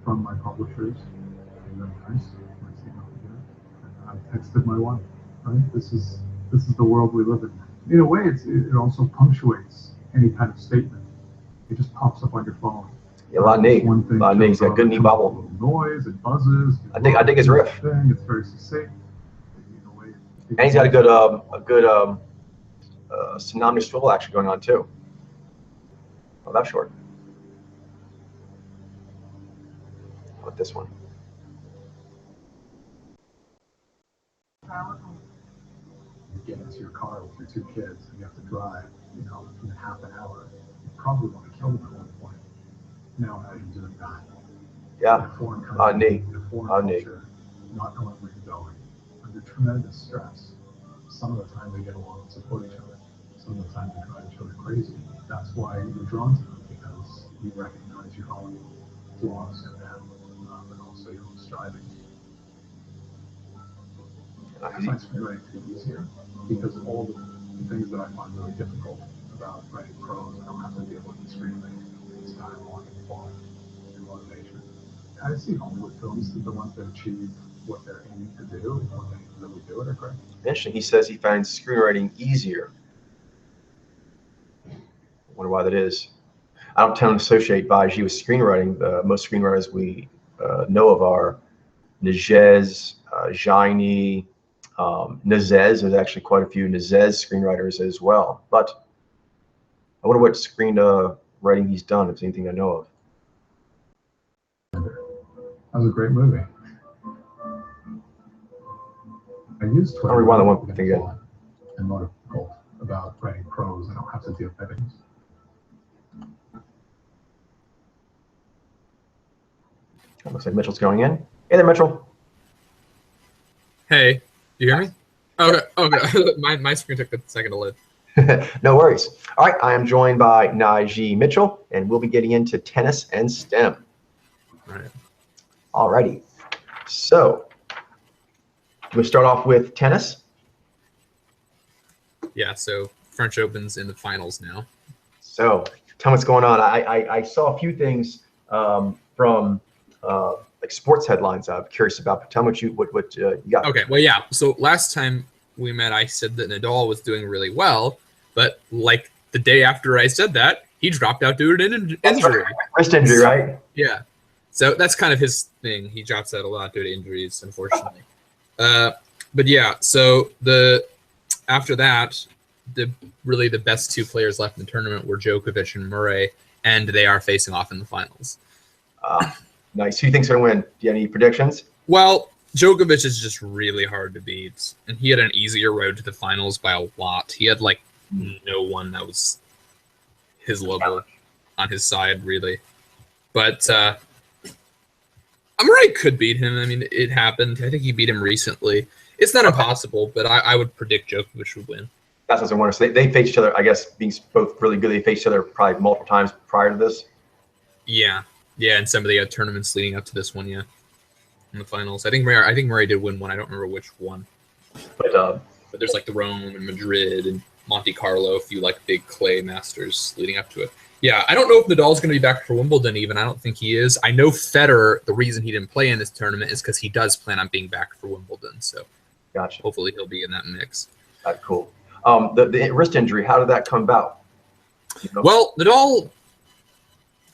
From my publishers. Very nice. Nice email to get. And I texted my wife. Right? This is the world we live in. In a way, it also punctuates any kind of statement. It just pops up on your phone. Yeah, a lot neat. He's got good knee bobble. Noise, it buzzes. I dig his riff. It's very succinct. And he's got a good tsunami swivel action going on too. Oh, that's short. How about this one? You get into your car with your two kids and you have to drive, in half an hour. You probably want to kill them at one point. Now imagine doing that. Yeah. Neat. Not knowing where you're going. Under tremendous stress. Some of the time they get along and support each other. Some of the time they drive each other crazy. That's why you're drawn to them, because you recognize your own flaws in them, but also your own striving. I find screenwriting to be easier because of all the things that I find really difficult about writing prose. I don't have to deal with the screenwriting. It's dialogue and plot and motivation. I see Hollywood films that the ones that achieve what they're aiming to do, when they really do it, are great. Interesting. He says he finds screenwriting easier. I wonder why that is. I don't tend to associate Vaigi with screenwriting. Most screenwriters we know of are Nijez, Jaini, Nazez. There's actually quite a few Nazez screenwriters as well. But I wonder what writing he's done, if there's anything I know of. That was a great movie. I used Twitter. I'll rewind that one thing again. And more difficult about writing prose. I don't have to deal with things. It looks like Mitchell's going in. Hey there, Mitchell. Hey, you hear me? Okay. my screen took a second to load. No worries. All right, I am joined by Naiji Mitchell, and we'll be getting into tennis and STEM. All right. All righty. So we'll start off with tennis. Yeah, so French Open's in the finals now. So tell me what's going on. I saw a few things from like sports headlines I'm curious about. But tell me what you got. Okay, well, yeah. So last time we met, I said that Nadal was doing really well, but like the day after I said that, he dropped out due to an injury. Right. Wrist injury, right? Yeah. So that's kind of his thing. He drops out a lot due to injuries, unfortunately. But yeah, so after that, the best two players left in the tournament were Djokovic and Murray, and they are facing off in the finals. Nice. Who do you think's going to win? Do you have any predictions? Well, Djokovic is just really hard to beat, and he had an easier road to the finals by a lot. He had like no one that was his level on his side, really. But Murray could beat him. I mean, it happened. I think he beat him recently. It's not impossible, but I would predict Djokovic would win. That's what I wanted to say. They faced each other, I guess, being both really good. They faced each other probably multiple times prior to this. Yeah, and some of the tournaments leading up to this one, in the finals. I think Murray did win one. I don't remember which one. But there's like the Rome and Madrid and Monte Carlo, a few like big clay masters leading up to it. Yeah, I don't know if Nadal's going to be back for Wimbledon even. I don't think he is. I know Federer, the reason he didn't play in this tournament is because he does plan on being back for Wimbledon. So gotcha. Hopefully he'll be in that mix. Cool. The wrist injury, how did that come about? You know? Well, Nadal,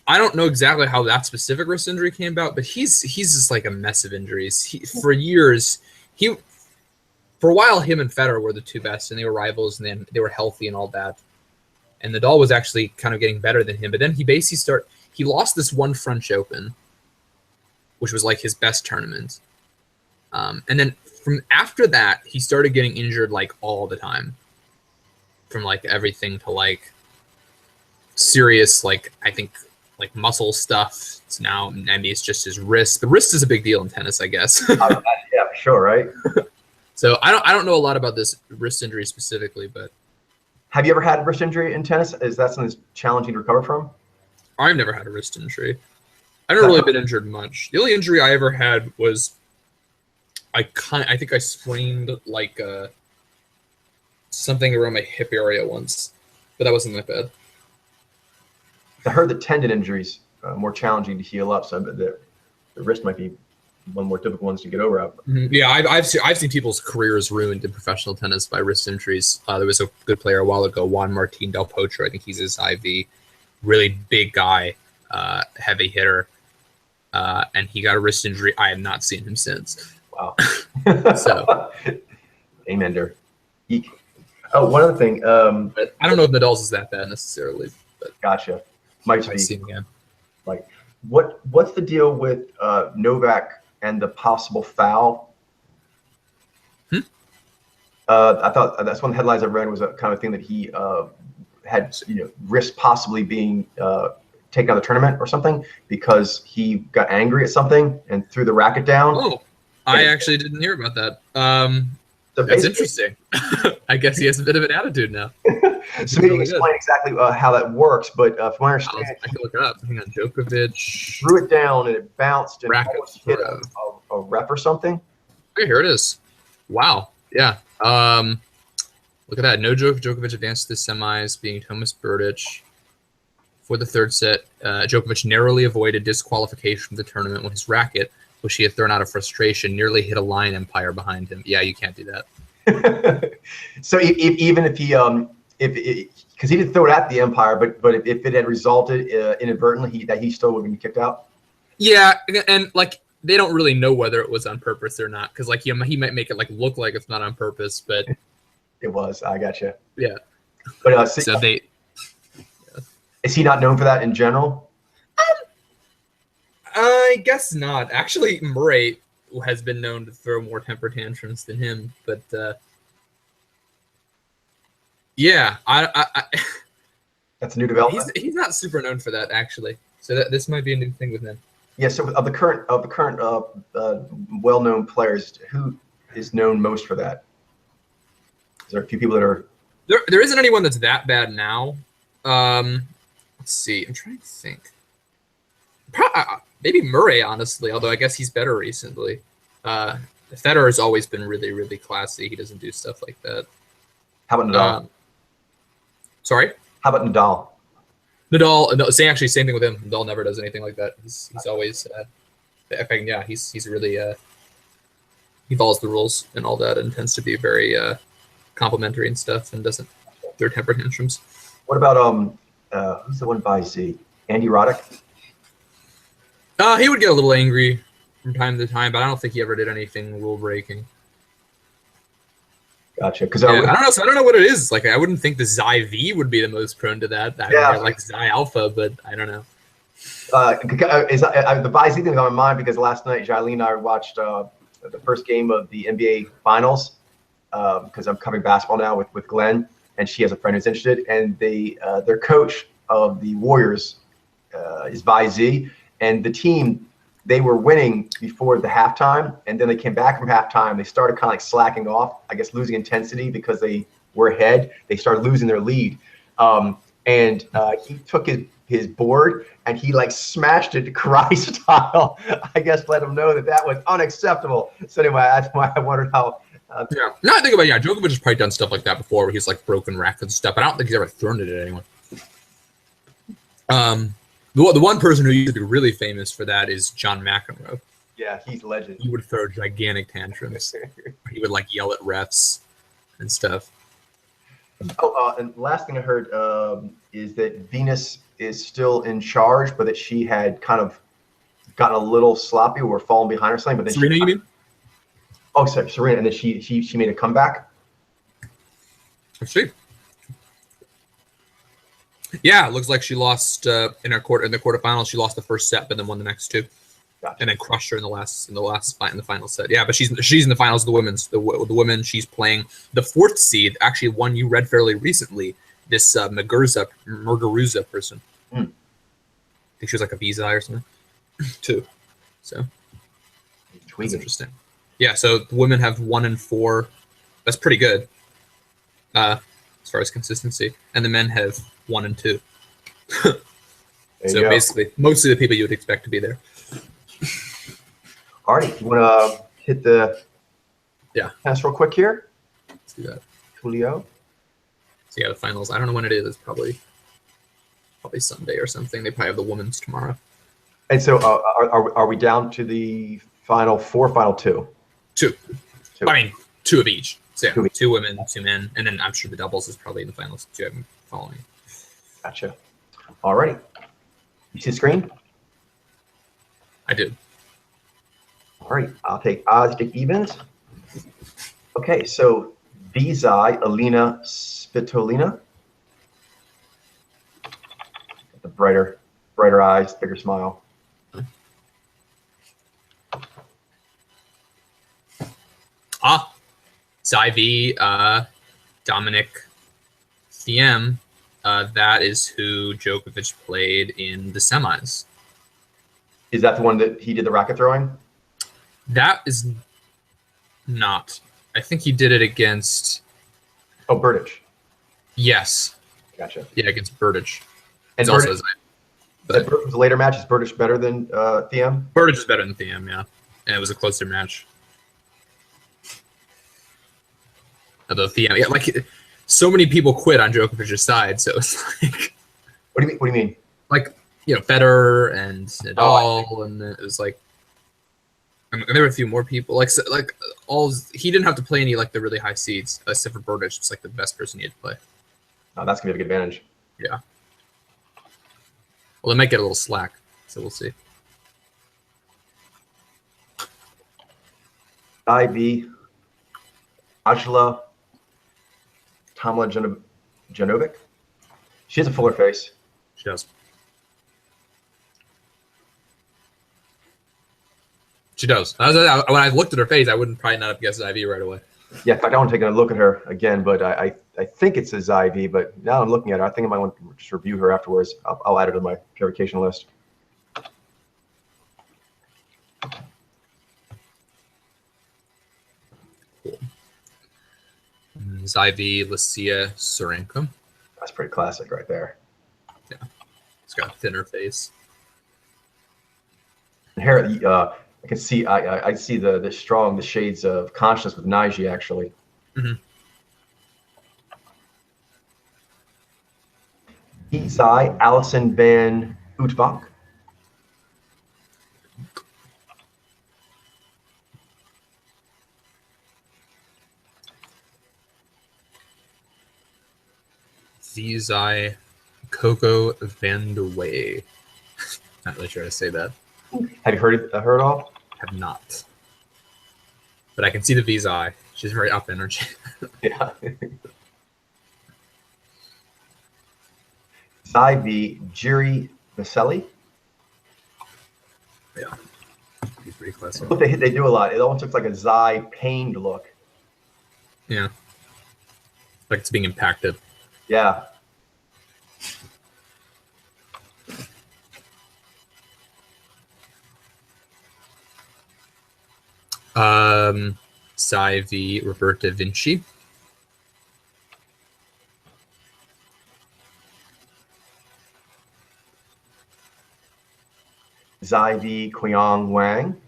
I don't know exactly how that specific wrist injury came about, but he's just like a mess of injuries. For years, for a while, him and Federer were the two best, and they were rivals, and then they were healthy and all that. And Nadal was actually kind of getting better than him, but then he lost this one French Open, which was like his best tournament. And then from after that, he started getting injured like all the time, from like everything to like serious, like I think like muscle stuff. It's now maybe it's just his wrist. The wrist is a big deal in tennis, I guess. Yeah, for sure, right? So I don't know a lot about this wrist injury specifically, but have you ever had a wrist injury in tennis? Is that something that's challenging to recover from? I've never had a wrist injury. I've never really been injured much. The only injury I ever had was I think I sprained like something around my hip area once, but that wasn't that bad. I heard that tendon injuries are more challenging to heal up, so the wrist might be one of the more difficult ones to get over. Yeah, I've seen people's careers ruined in professional tennis by wrist injuries. There was a good player a while ago, Juan Martín del Potro. I think he's his IV, really big guy, heavy hitter, and he got a wrist injury. I have not seen him since. Wow. So, amen there. Oh, one other thing. But I don't know if Nadal's is that bad necessarily. But gotcha. Might be. See him again. Like, what's the deal with Novak and the possible foul? I thought that's one of the headlines I read was a kind of thing that he had risked possibly being taken out of the tournament or something because he got angry at something and threw the racket down. Oh, I actually didn't hear about that. That's interesting. I guess he has a bit of an attitude now. So maybe explain exactly how that works, but from I understand, I can look it up. Hang on, Djokovic threw it down and it bounced and almost hit a ref or something. Okay, here it is. Wow. Yeah. Look at that. No Djokovic advanced to the semis, being Tomas Berdych. For the third set, Djokovic narrowly avoided disqualification from the tournament when his racket, which he had thrown out of frustration, nearly hit a line umpire behind him. Yeah, you can't do that. So even if he because he didn't throw it at the umpire, but if it had resulted inadvertently, he still would have been kicked out. Yeah, and like they don't really know whether it was on purpose or not, because like he might make it like look like it's not on purpose, but it was. I gotcha. Yeah, but so they. Is he not known for that in general? I guess not. Actually, Murray has been known to throw more temper tantrums than him, but yeah, I that's a new development. He's not super known for that actually. So this might be a new thing with him. Yeah. So of the current well-known players, who is known most for that? Is there a few people that are? There isn't anyone that's that bad now. Let's see. I'm trying to think. Maybe Murray, honestly, although I guess he's better recently. Federer has always been really, really classy. He doesn't do stuff like that. How about Nadal? Sorry? How about Nadal? Nadal, same thing with him. Nadal never does anything like that. He's always, he's really, he follows the rules and all that and tends to be very complimentary and stuff and doesn't throw temper tantrums. What about, who's the one by Z? Andy Roddick? He would get a little angry from time to time, but I don't think he ever did anything rule breaking. Gotcha. Because I don't know. So I don't know what it is. Like I wouldn't think the Xi V would be the most prone to that. Like Xi Alpha, but I don't know. The Viz thing is on my mind because last night Jailene and I watched the first game of the NBA Finals because I'm covering basketball now with Glenn, and she has a friend who's interested, and their coach of the Warriors is Viz, and the team they were winning before the halftime, and then they came back from halftime. They started kind of like slacking off, I guess, losing intensity because they were ahead. They started losing their lead. And he took his board and he like smashed it karate style. I guess let him know that was unacceptable. So anyway, that's why I wondered how. Yeah. No, I think about Djokovic has probably done stuff like that before, where he's like broken rackets and stuff. But I don't think he's ever thrown it at anyone. The one person who used to be really famous for that is John McEnroe. Yeah, he's legend. He would throw gigantic tantrums. He would like yell at refs and stuff. Oh, and last thing I heard is that Venus is still in charge, but that she had kind of gotten a little sloppy or fallen behind or something. But then Serena, you mean? Oh, sorry, Serena, and then she made a comeback. Let's see. Yeah, it looks like she lost in the quarterfinals. She lost the first set, but then won the next two, Gotcha. and then crushed her in the last fight in the final set. Yeah, but she's in the finals of the women's. The women, she's playing the fourth seed. Actually, one you read fairly recently. This Muguruza person. I think she was like a visa or something, too. So that's interesting. Yeah, so the women have 1-4. That's pretty good, as far as consistency, and the men have 1-2. So basically, mostly the people you would expect to be there. All right, you want to hit the pass real quick here? Let's do that. Julio. So yeah, the finals. I don't know when it is. It's probably Sunday or something. They probably have the women's tomorrow. And so, are we down to the final four, final two? Two. I mean, two of each. So yeah, 2 women, 2 men, and then I'm sure the doubles is probably in the finals too. I'm following. Gotcha. All righty. You see the screen? I did. All right. I'll take odds to evens. Okay, so Vizai, Alina Svitolina. The brighter eyes, bigger smile. Zyvi, Dominic Thiem, that is who Djokovic played in the semis. Is that the one that he did the racket throwing? That is not. I think he did it against... Oh, Berdych. Yes. Gotcha. Yeah, against Berdych. And Berdych, that was a later match. Is Berdych better than Thiem? Berdych is better than Thiem, yeah. And it was a closer match. Although Thiem, yeah, like so many people quit on Djokovic's side, so it's like. What do you mean? Like, Federer and Nadal, and it was like. I mean, there were a few more people. He didn't have to play any like the really high seeds, except for Berdych. It's like the best person he had to play. Oh, that's gonna be a big advantage. Yeah. Well, they might get a little slack, so we'll see. IB, Ajla, Tamla Janovic. She has a fuller face. She does. She does. When I looked at her face, I wouldn't probably not have guessed IV right away. Yeah, in fact, I want to take a look at her again, but I think it says IV, but now I'm looking at her. I think I might want to just review her afterwards. I'll add her to my purification list. Cool. Zyvi, Lucia, Sarenka. That's pretty classic right there. Yeah. It's got a thinner face. And hair, I can see. I see the shades of consciousness with Naiji actually. Mm-hmm. Isai, Allison van Utbach. Zizai, Coco van de Way. Not really sure how to say that. Have you heard her at all? Have not. But I can see the Vizai. She's very up energy. Yeah. Zyvi, Jiri Vaseli. Yeah. He's pretty classic. Look, they do a lot. It almost looks like a Zai pained look. Yeah. Like it's being impacted. Yeah. Psi v. Roberta Vinci. Zai v. Qiang Wang.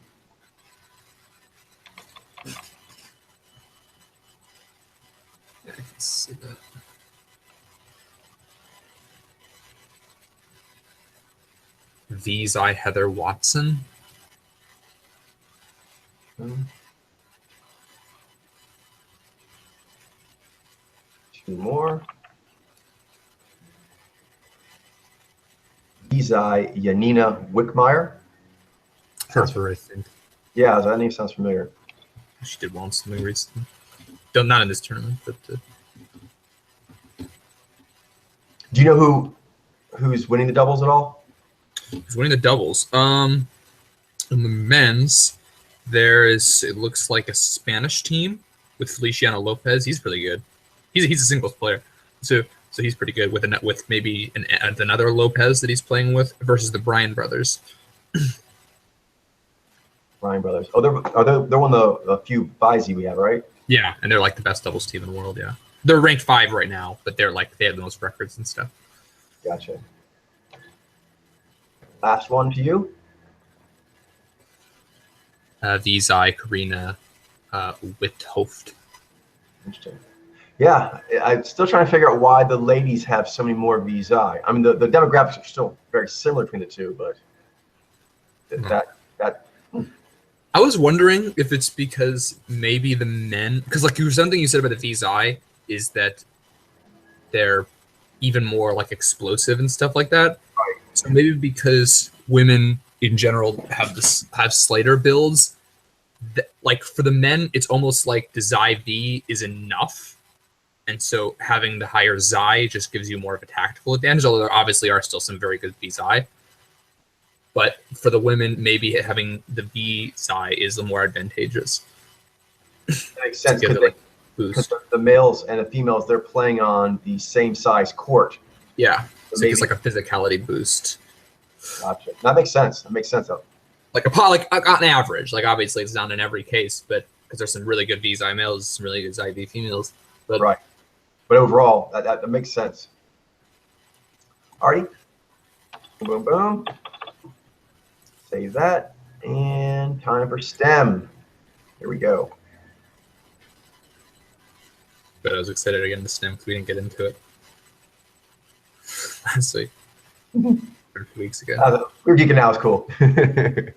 Yeah, I can see that. V. Zai Heather Watson. Two more. Izai Yanina Wickmeyer. Her, I think. Yeah, that name sounds familiar. She did well in something recently. Though not in this tournament, but Do you know who's winning the doubles at all? who's winning the doubles? In the men's, it looks like a Spanish team with Feliciano Lopez. He's pretty good. He's a singles player, so he's pretty good with maybe another Lopez that he's playing with versus the Bryan brothers. Bryan brothers. Oh, they're one of the few FISE we have, right? Yeah, and they're like the best doubles team in the world. Yeah, they're ranked 5 right now, but they have the most records and stuff. Gotcha. Last one to you. Vizai Karina Withoft. Interesting. Yeah, I'm still trying to figure out why the ladies have so many more Vizai. I mean, the demographics are still very similar between the two, but that. I was wondering if it's because maybe the men, because like something you said about the Vizai is that they're even more like explosive and stuff like that. Right. So maybe because women in general have slighter builds, like for the men, it's almost like the Zai V is enough. And so having the higher Zai just gives you more of a tactical advantage, although there obviously are still some very good Vizai. But for the women, maybe having the V Zai is the more advantageous. That makes sense because the males and the females, they're playing on the same size court. Yeah, so it's like a physicality boost. Gotcha. That makes sense. Like on average, like obviously it's not in every case, but because there's some really good Vizai males, some really good Zai V females. But right. But overall, that makes sense. Alrighty. Boom, boom. Save that. And time for STEM. Here we go. But I was excited to get into STEM because we didn't get into it last week. Or 2 weeks ago. We were geeking out. It's cool. Yeah.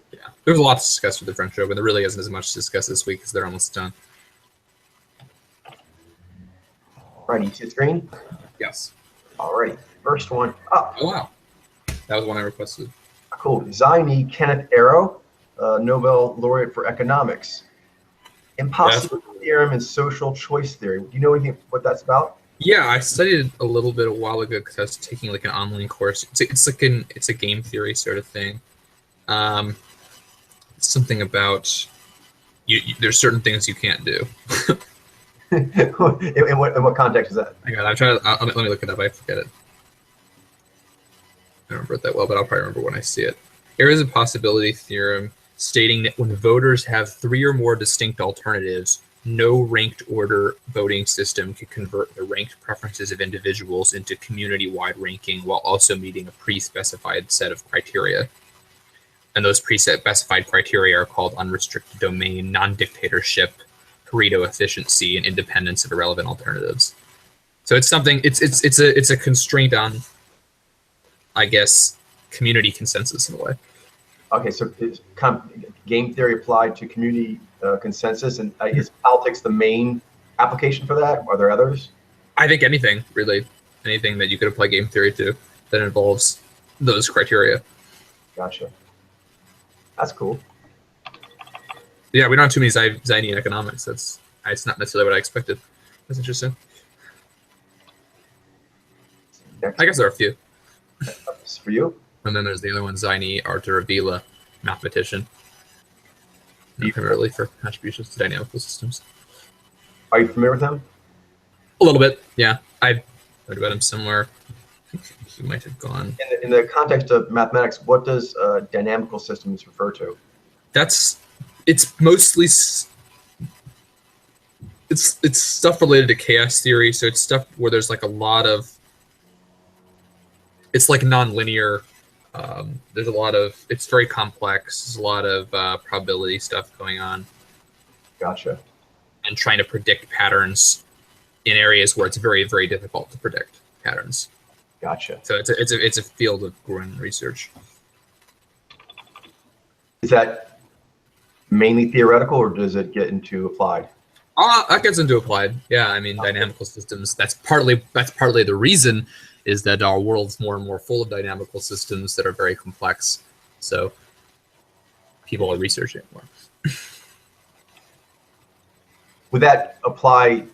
There was a lot to discuss with the French Open. There really isn't as much to discuss this week because they're almost done. Right, you see the screen? Yes. Alrighty. First one up. Oh, wow. That was one I requested. Cool. Zaini Kenneth Arrow, Nobel laureate for economics. Impossibility theorem and social choice theory. Do you know anything what that's about? Yeah, I studied it a little bit a while ago because I was taking like an online course. It's a game theory sort of thing. Something about there's certain things you can't do. in what context is that? Hang on, let me look it up. I forget it. I don't remember it that well, but I'll probably remember when I see it. Here is a possibility theorem stating that when voters have 3 or more distinct alternatives, no ranked order voting system can convert the ranked preferences of individuals into community-wide ranking while also meeting a pre-specified set of criteria. And those pre-specified criteria are called unrestricted domain, non-dictatorship, Pareto efficiency, and independence of irrelevant alternatives. So it's something. It's a constraint on, I guess, community consensus in a way. Okay, so it's kind of game theory applied to community consensus, and is politics the main application for that? Are there others? I think anything that you could apply game theory to that involves those criteria. Gotcha. That's cool. Yeah, we don't have too many Zaini in economics. It's not necessarily what I expected. That's interesting. I guess there are a few. That's for you. And then there's the other one, Zaini Arthur Avila, mathematician. Primarily for contributions to dynamical systems. Are you familiar with him? A little bit, yeah. I've read about him somewhere. I think he might have gone. In the context of mathematics, what does dynamical systems refer to? it's mostly it's stuff related to chaos theory. So it's stuff where there's like a lot of, it's like non-linear. There's a lot of, it's very complex. There's a lot of probability stuff going on. Gotcha. And trying to predict patterns in areas where it's very, very difficult to predict patterns. Gotcha. So it's a field of growing research. Is that mainly theoretical, or does it get into applied? That gets into applied. Yeah, I mean, dynamical systems. That's partly the reason is that our world's more and more full of dynamical systems that are very complex. So people are researching more. Would that apply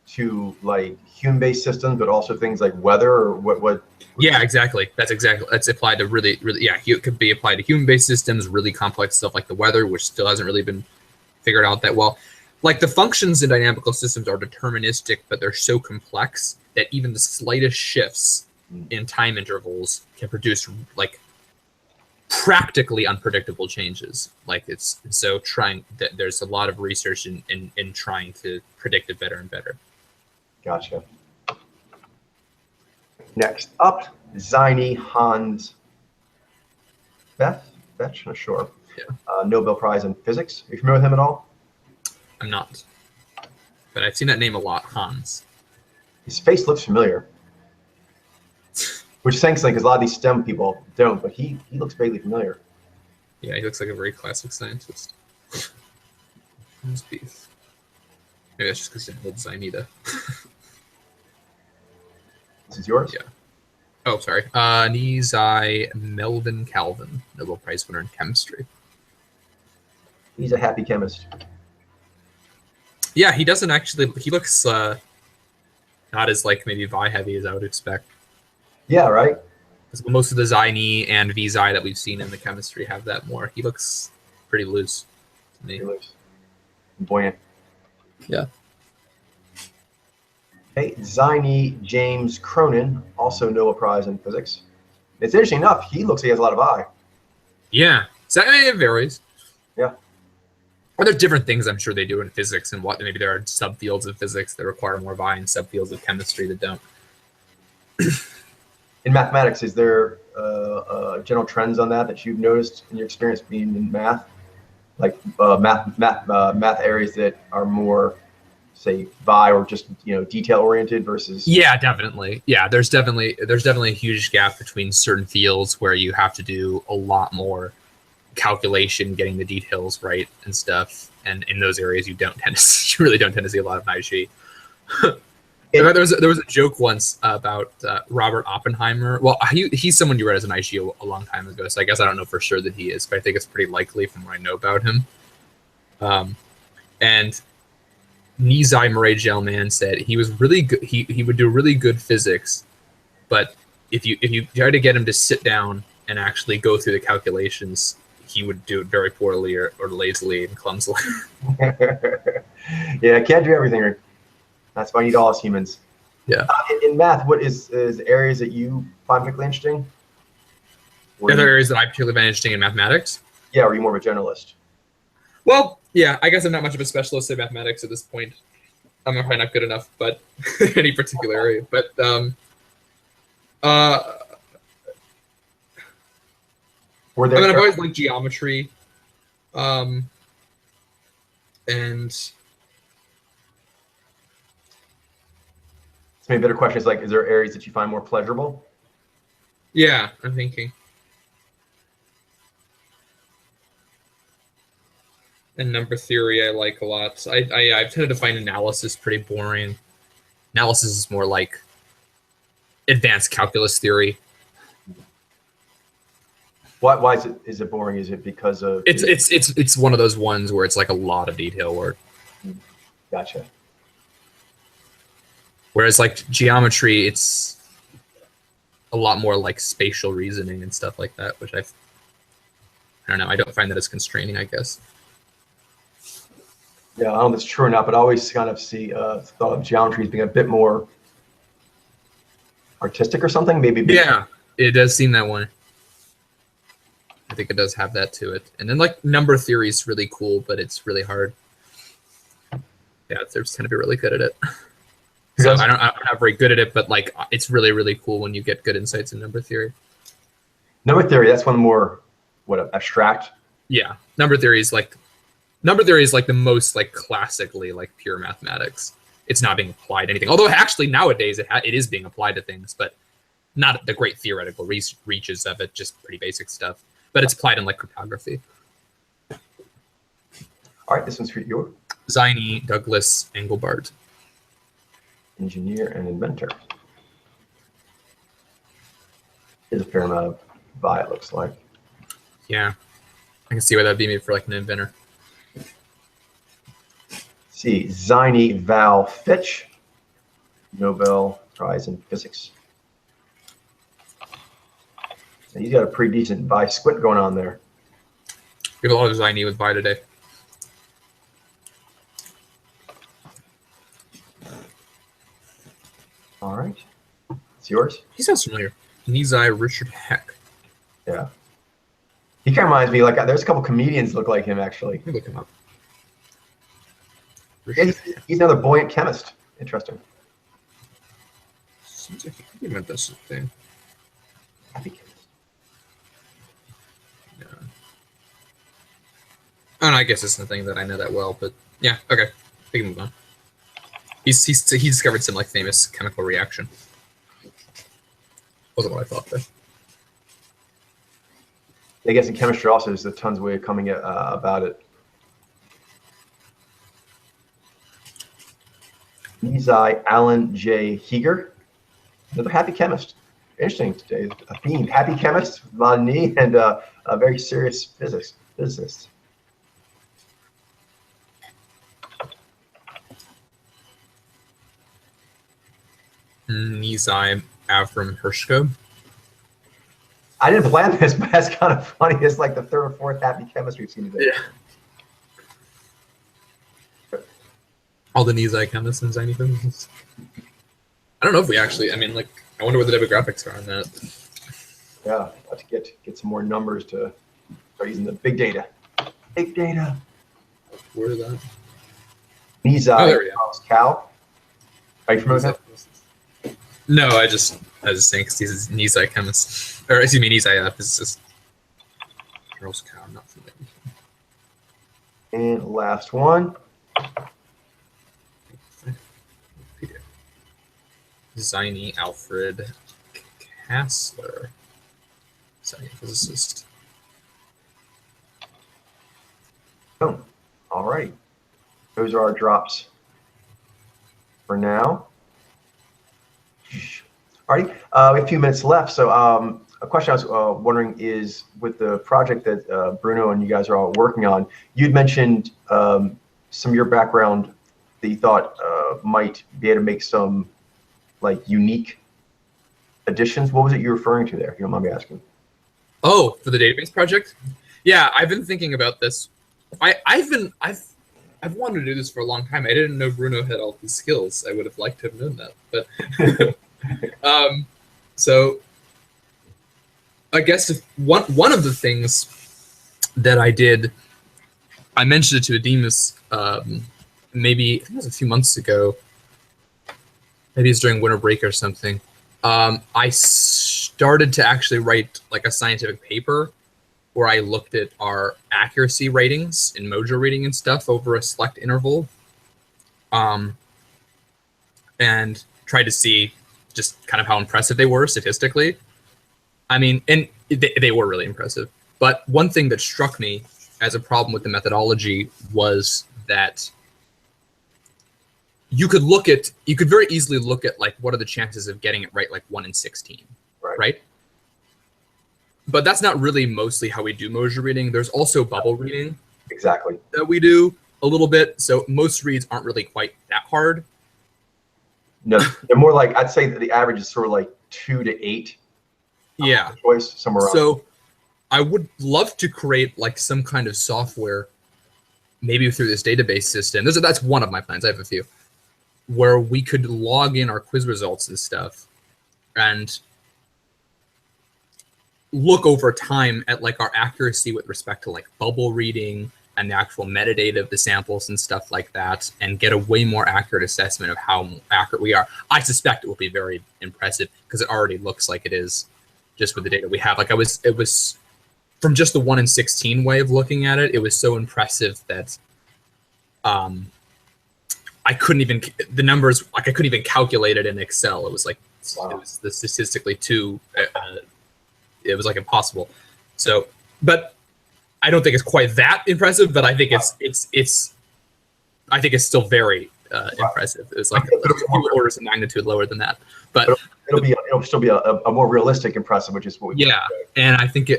to like human-based systems, but also things like weather, or what? Yeah, exactly. That's applied to really, yeah, it could be applied to human-based systems, really complex stuff like the weather, which still hasn't really been figured out that well. Like the functions in dynamical systems are deterministic, but they're so complex that even the slightest shifts in time intervals can produce like practically unpredictable changes. Like it's so there's a lot of research in trying to predict it better and better. Gotcha. Next up, Zini Hans Beth, not sure. Yeah. Nobel Prize in Physics. Are you familiar with him at all? I'm not, but I've seen that name a lot, Hans. His face looks familiar, which is saying something because a lot of these STEM people don't, but he looks vaguely familiar. Yeah, he looks like a very classic scientist. Hans Beef. Maybe that's just because he holds Zinita. This is yours? Yeah. Oh, sorry. Nizai Melvin Calvin, Nobel Prize winner in chemistry. He's a happy chemist. Yeah, he doesn't actually. He looks not as like maybe Vi heavy as I would expect. Yeah, right. Because most of the Zini and Vzi that we've seen in the chemistry have that more. He looks pretty loose to me. He looks buoyant. Yeah. Okay, Zini James Cronin, also Nobel Prize in Physics. It's interesting enough. He looks like he has a lot of eye. Yeah. So I mean, it varies. Yeah. Are there different things I'm sure they do in physics, and what maybe there are subfields of physics that require more Vi and subfields of chemistry that don't. In mathematics, is there general trends on that you've noticed in your experience being in math, like math areas that are more, say, Vi or just detail oriented versus? Yeah, definitely. Yeah, there's definitely a huge gap between certain fields where you have to do a lot more calculation, getting the details right and stuff, and in those areas you really don't tend to see a lot of IG. There was a joke once about Robert Oppenheimer. Well, he's someone you read as an IG a long time ago, so I guess I don't know for sure that he is, but I think it's pretty likely from what I know about him. And Nizai Murray-Gell-Mann said he was really good. He would do really good physics, but if you try to get him to sit down and actually go through the calculations, he would do it very poorly or lazily and clumsily. Yeah, can't do everything. That's why you need all us humans. Yeah. In math, what is areas that you find particularly interesting? Are there areas that I particularly find interesting in mathematics? Yeah, or are you more of a generalist? Well, yeah, I guess I'm not much of a specialist in mathematics at this point. I'm probably not good enough, but any particular area. But I've always liked geometry, and maybe a better question is is there areas that you find more pleasurable? Yeah, I'm thinking. And number theory I like a lot. I've tended to find analysis pretty boring. Analysis is more like advanced calculus theory. Why is it boring? Is it because of it's one of those ones where it's like a lot of detail work. Gotcha. Whereas like geometry, it's a lot more like spatial reasoning and stuff like that, which I don't know. I don't find that as constraining, I guess. Yeah, I don't know if it's true or not, but I always kind of thought of geometry as being a bit more artistic or something. Maybe. Yeah, it does seem that way. I think it does have that to it. And then like number theory is really cool, but it's really hard. Yeah, they tend to be really good at it. So I'm not very good at it, but like it's really, really cool when you get good insights in number theory. Number theory, that's one more abstract. Yeah, number theory is like the most like classically like pure mathematics. It's not being applied to anything. Although actually nowadays it is being applied to things, but not the great theoretical reaches of it, just pretty basic stuff. But it's applied in like cryptography. All right, this one's for you. Ziny Douglas Engelbart. Engineer and inventor. There's a fair amount of vi, it looks like. Yeah, I can see why that'd be made for like an inventor. See, Ziny Val Fitch, Nobel Prize in Physics. And he's got a pretty decent vi squint going on there. We have a lot of Ziny with vi today. All right, it's yours. He sounds familiar. Nizai Richard Heck. Yeah, he kind of reminds me like there's a couple comedians look like him actually. Let me look him up. Yeah, he's another buoyant chemist. Interesting. Seems like he meant this thing. Happy chemist. Yeah. And I guess it's nothing that I know that well, but yeah, okay, we can move on. He discovered some like famous chemical reaction. Wasn't what I thought though. I guess in chemistry also there's a tons of way of coming about it. Nizai Alan J. Heeger, another happy chemist. Interesting today, a theme: happy chemist, a lot of knee, and a very serious physicist. Nizai Avram Hershko. I didn't plan this, but that's kind of funny. It's like the third or fourth happy chemist we've seen today. Yeah. All the Nizai chemists and Ziny physicists. I don't know if we actually. I mean, like, I wonder what the demographics are on that. Yeah, have to get some more numbers to start using the big data. Big data. Where is that? Nizai Cow. Are you familiar with that? No, I just saying because he's a Nizai chemist, or excuse me, Nizai physicist. Charles Cow, not familiar. And last one. Ziny Alfred Kassler, Ziny physicist. Oh, all right. Those are our drops for now. All right, we have a few minutes left. So a question I was wondering is, with the project that Bruno and you guys are all working on, you'd mentioned some of your background that you thought might be able to make some like unique additions. What was it you were referring to there, if you don't mind me asking? Oh, for the database project? Yeah, I've been thinking about this. I've wanted to do this for a long time. I didn't know Bruno had all these skills. I would have liked to have known that, but so I guess if one of the things that I did, I mentioned it to Ademus maybe I think it was a few months ago. Maybe it's during winter break or something. I started to actually write like a scientific paper where I looked at our accuracy ratings in Mojo reading and stuff over a select interval, and tried to see just kind of how impressive they were statistically. I mean, and they were really impressive. But one thing that struck me as a problem with the methodology was that you could very easily look at like what are the chances of getting it right, like 1 in 16, right? But that's not really mostly how we do Mojo reading. There's also bubble reading. Exactly. That we do a little bit. So most reads aren't really quite that hard. No, they're more like, I'd say that the average is sort of like 2 to 8. Yeah. Choice somewhere around. So I would love to create like some kind of software, maybe through this database system. That's one of my plans. I have a few, where we could log in our quiz results and stuff, and look over time at like our accuracy with respect to like bubble reading and the actual metadata of the samples and stuff like that, and get a way more accurate assessment of how accurate we are. I suspect it will be very impressive because it already looks like it is just with the data we have. Like it was from just the 1 in 16 way of looking at it, it was so impressive that I couldn't even, the numbers, like I couldn't even calculate it in Excel. It was like, wow. It was the statistically too, it was like impossible. So, but I don't think it's quite that impressive, but I think I think it's still very impressive. It's like a few orders of magnitude lower than that, but it'll still be a more realistic impressive, which is what we and I think you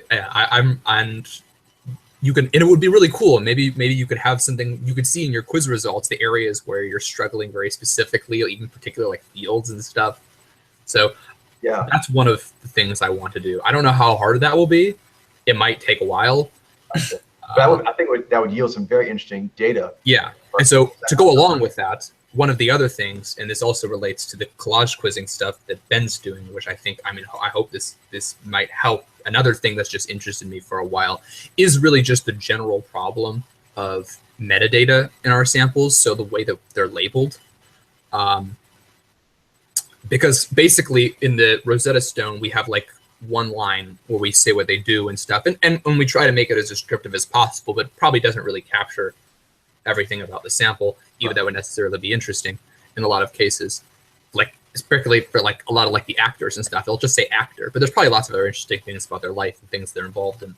can, and it would be really cool. Maybe you could have something you could see in your quiz results, the areas where you're struggling very specifically, or even particular like fields and stuff. So yeah, that's one of the things I want to do. I don't know how hard that will be. It might take a while. But I think that would yield some very interesting data. Yeah, and so to go along with that, one of the other things, and this also relates to the collage quizzing stuff that Ben's doing, which I think, I hope this might help. Another thing that's just interested me for a while is really just the general problem of metadata in our samples. So the way that they're labeled. Because basically in the Rosetta Stone, we have like one line where we say what they do and stuff. And we try to make it as descriptive as possible, but it probably doesn't really capture everything about the sample, even that would necessarily be interesting in a lot of cases. Like, particularly for like a lot of like the actors and stuff, they'll just say actor, but there's probably lots of other interesting things about their life and things they're involved in.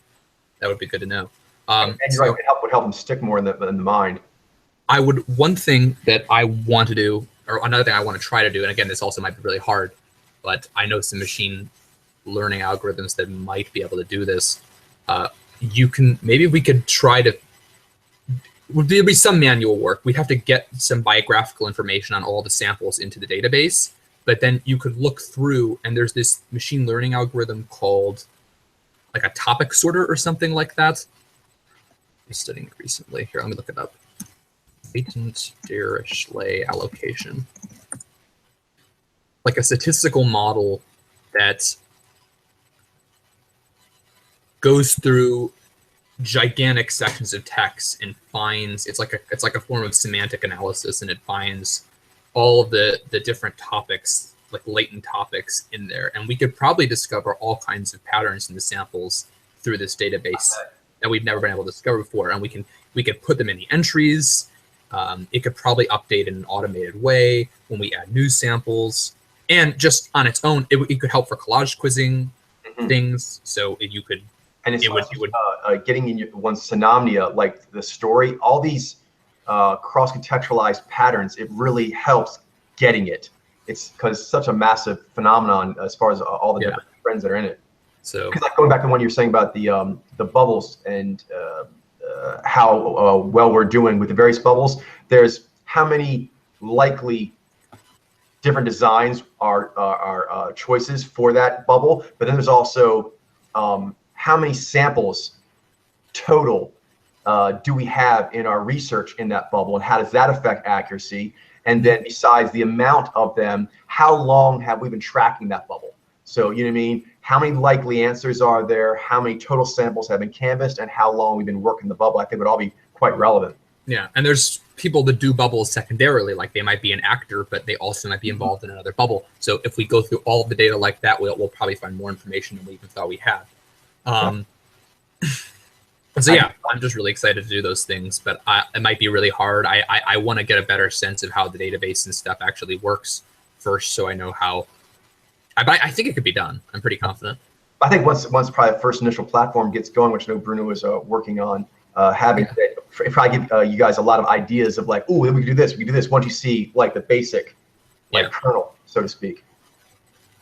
That would be good to know. And you're right, it would help them stick more in the mind. One thing that I want to do, or another thing I want to try to do, and again, this also might be really hard, but I know some machine learning algorithms that might be able to do this. Maybe we could try to, there'd be some manual work. We'd have to get some biographical information on all the samples into the database, but then you could look through, and there's this machine learning algorithm called like a topic sorter or something like that. I'm studying it recently. Here, let me look it up. Latent Dirichlet allocation. Like a statistical model that goes through gigantic sections of text and finds, it's like a form of semantic analysis, and it finds all of the different topics, like latent topics in there. And we could probably discover all kinds of patterns in the samples through this database that we've never been able to discover before. And we could put them in the entries. It could probably update in an automated way when we add new samples. And just on its own, it could help for collage quizzing things. So if you could, and it's getting in one's synopnia, like the story, all these cross-contextualized patterns, it really helps getting it. It's because it's such a massive phenomenon as far as all the different trends that are in it. So, because like going back to what you were saying about the bubbles and how well we're doing with the various bubbles, there's how many likely different designs are choices for that bubble, but then there's also how many samples total do we have in our research in that bubble, and how does that affect accuracy? And then besides the amount of them, how long have we been tracking that bubble? So, you know what I mean? How many likely answers are there? How many total samples have been canvassed, and how long we've been working the bubble? I think would all be quite relevant. Yeah, and there's people that do bubbles secondarily, like they might be an actor, but they also might be involved in another bubble. So if we go through all of the data like that, we'll probably find more information than we even thought we had. So yeah, I'm just really excited to do those things, but it might be really hard. I want to get a better sense of how the database and stuff actually works first, so I know how. I think it could be done. I'm pretty confident. I think once probably the first initial platform gets going, which I know Bruno is working on, it probably give you guys a lot of ideas of like, oh, we can do this, we can do this. Once you see like the basic, like kernel, so to speak.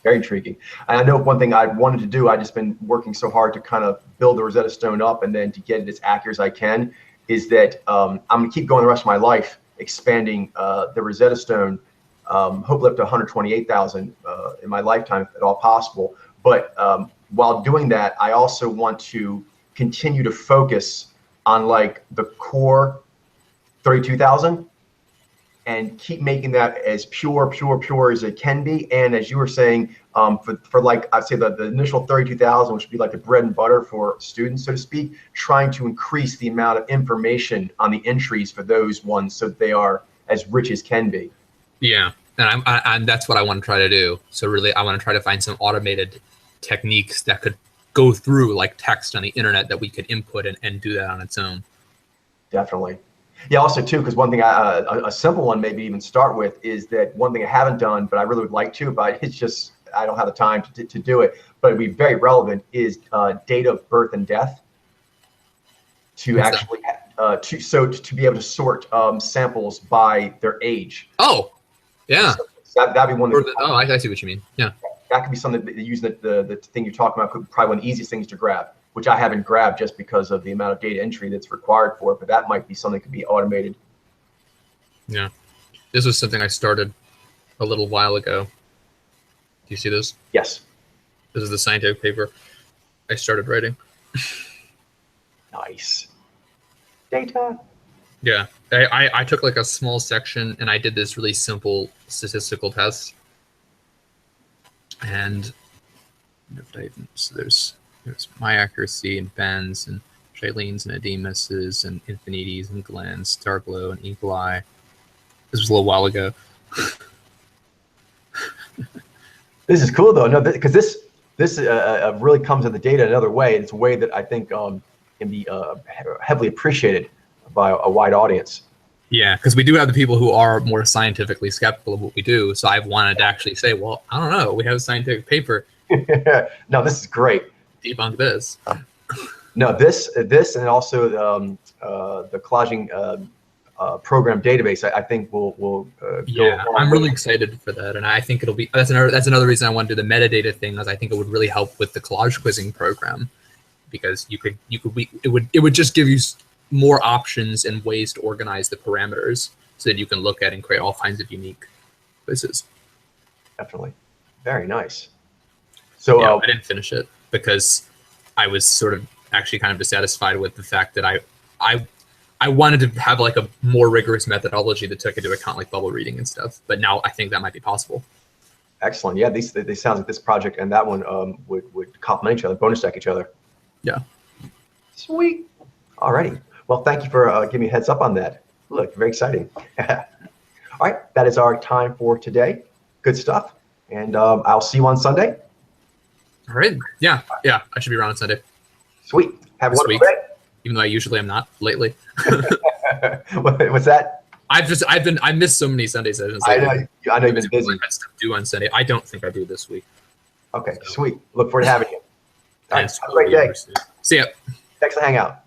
Very intriguing. And I know one thing I wanted to do, I've just been working so hard to kind of build the Rosetta Stone up and then to get it as accurate as I can, is that I'm going to keep going the rest of my life expanding the Rosetta Stone, hopefully up to 128,000 in my lifetime, if at all possible. But while doing that, I also want to continue to focus on like the core 32,000 and keep making that as pure as it can be. And as you were saying, for like, I'd say the initial 32,000, which would be like the bread and butter for students, so to speak, trying to increase the amount of information on the entries for those ones so that they are as rich as can be. Yeah, and that's what I want to try to do. So really, I want to try to find some automated techniques that could go through like text on the internet that we could input and do that on its own. Definitely. Yeah, also too, because one thing, a simple one maybe even start with is that one thing I haven't done, but I really would like to, but it's just, I don't have the time to do it, but it'd be very relevant, is date of birth and death to What's actually, to be able to sort samples by their age. Oh, yeah. So that'd be one of the, oh, I see what you mean. Yeah. That could be something that using the thing you're talking about could probably one of the easiest things to grab, which I haven't grabbed just because of the amount of data entry that's required for it, but that might be something that could be automated. Yeah. This was something I started a little while ago. Do you see this? Yes. This is the scientific paper I started writing. Nice. Data. Yeah. I took like a small section and I did this really simple statistical test. And so there's my accuracy and Ben's and Shailene's and Ademus's and Infinity's and Glenn's, Darkglow and Eagle Eye. This was a little while ago. This is cool though, no, because this really comes at the data another way. It's a way that I think can be heavily appreciated by a wide audience. Yeah, because we do have the people who are more scientifically skeptical of what we do. So I've wanted to actually say, well, I don't know. We have a scientific paper. No, this is great. Debunk this. No, this and also the collaging program database, I think will yeah, go I'm really excited for that, and I think it'll be that's another reason I want to do the metadata thing, is I think it would really help with the collage quizzing program, because it would just give you more options and ways to organize the parameters so that you can look at and create all kinds of unique quizzes. Definitely, very nice. So yeah, I didn't finish it because I was sort of actually kind of dissatisfied with the fact that I wanted to have like a more rigorous methodology that took into account like bubble reading and stuff. But now I think that might be possible. Excellent. Yeah, they sound like this project and that one would complement each other, bonus stack each other. Yeah. Sweet. Alrighty. Well, thank you for giving me a heads up on that. Look, very exciting. All right, that is our time for today. Good stuff. And I'll see you on Sunday. All right. Yeah. I should be around on Sunday. Sweet. Have a This wonderful week. day. Even though I usually am not lately. What's that? I missed so many Sundays. I know you've been busy. I had stuff due on Sunday. I don't think I do this week. Okay, sweet. Look forward to having you. All right, Thanks. have a great day. See ya. Thanks for hanging out.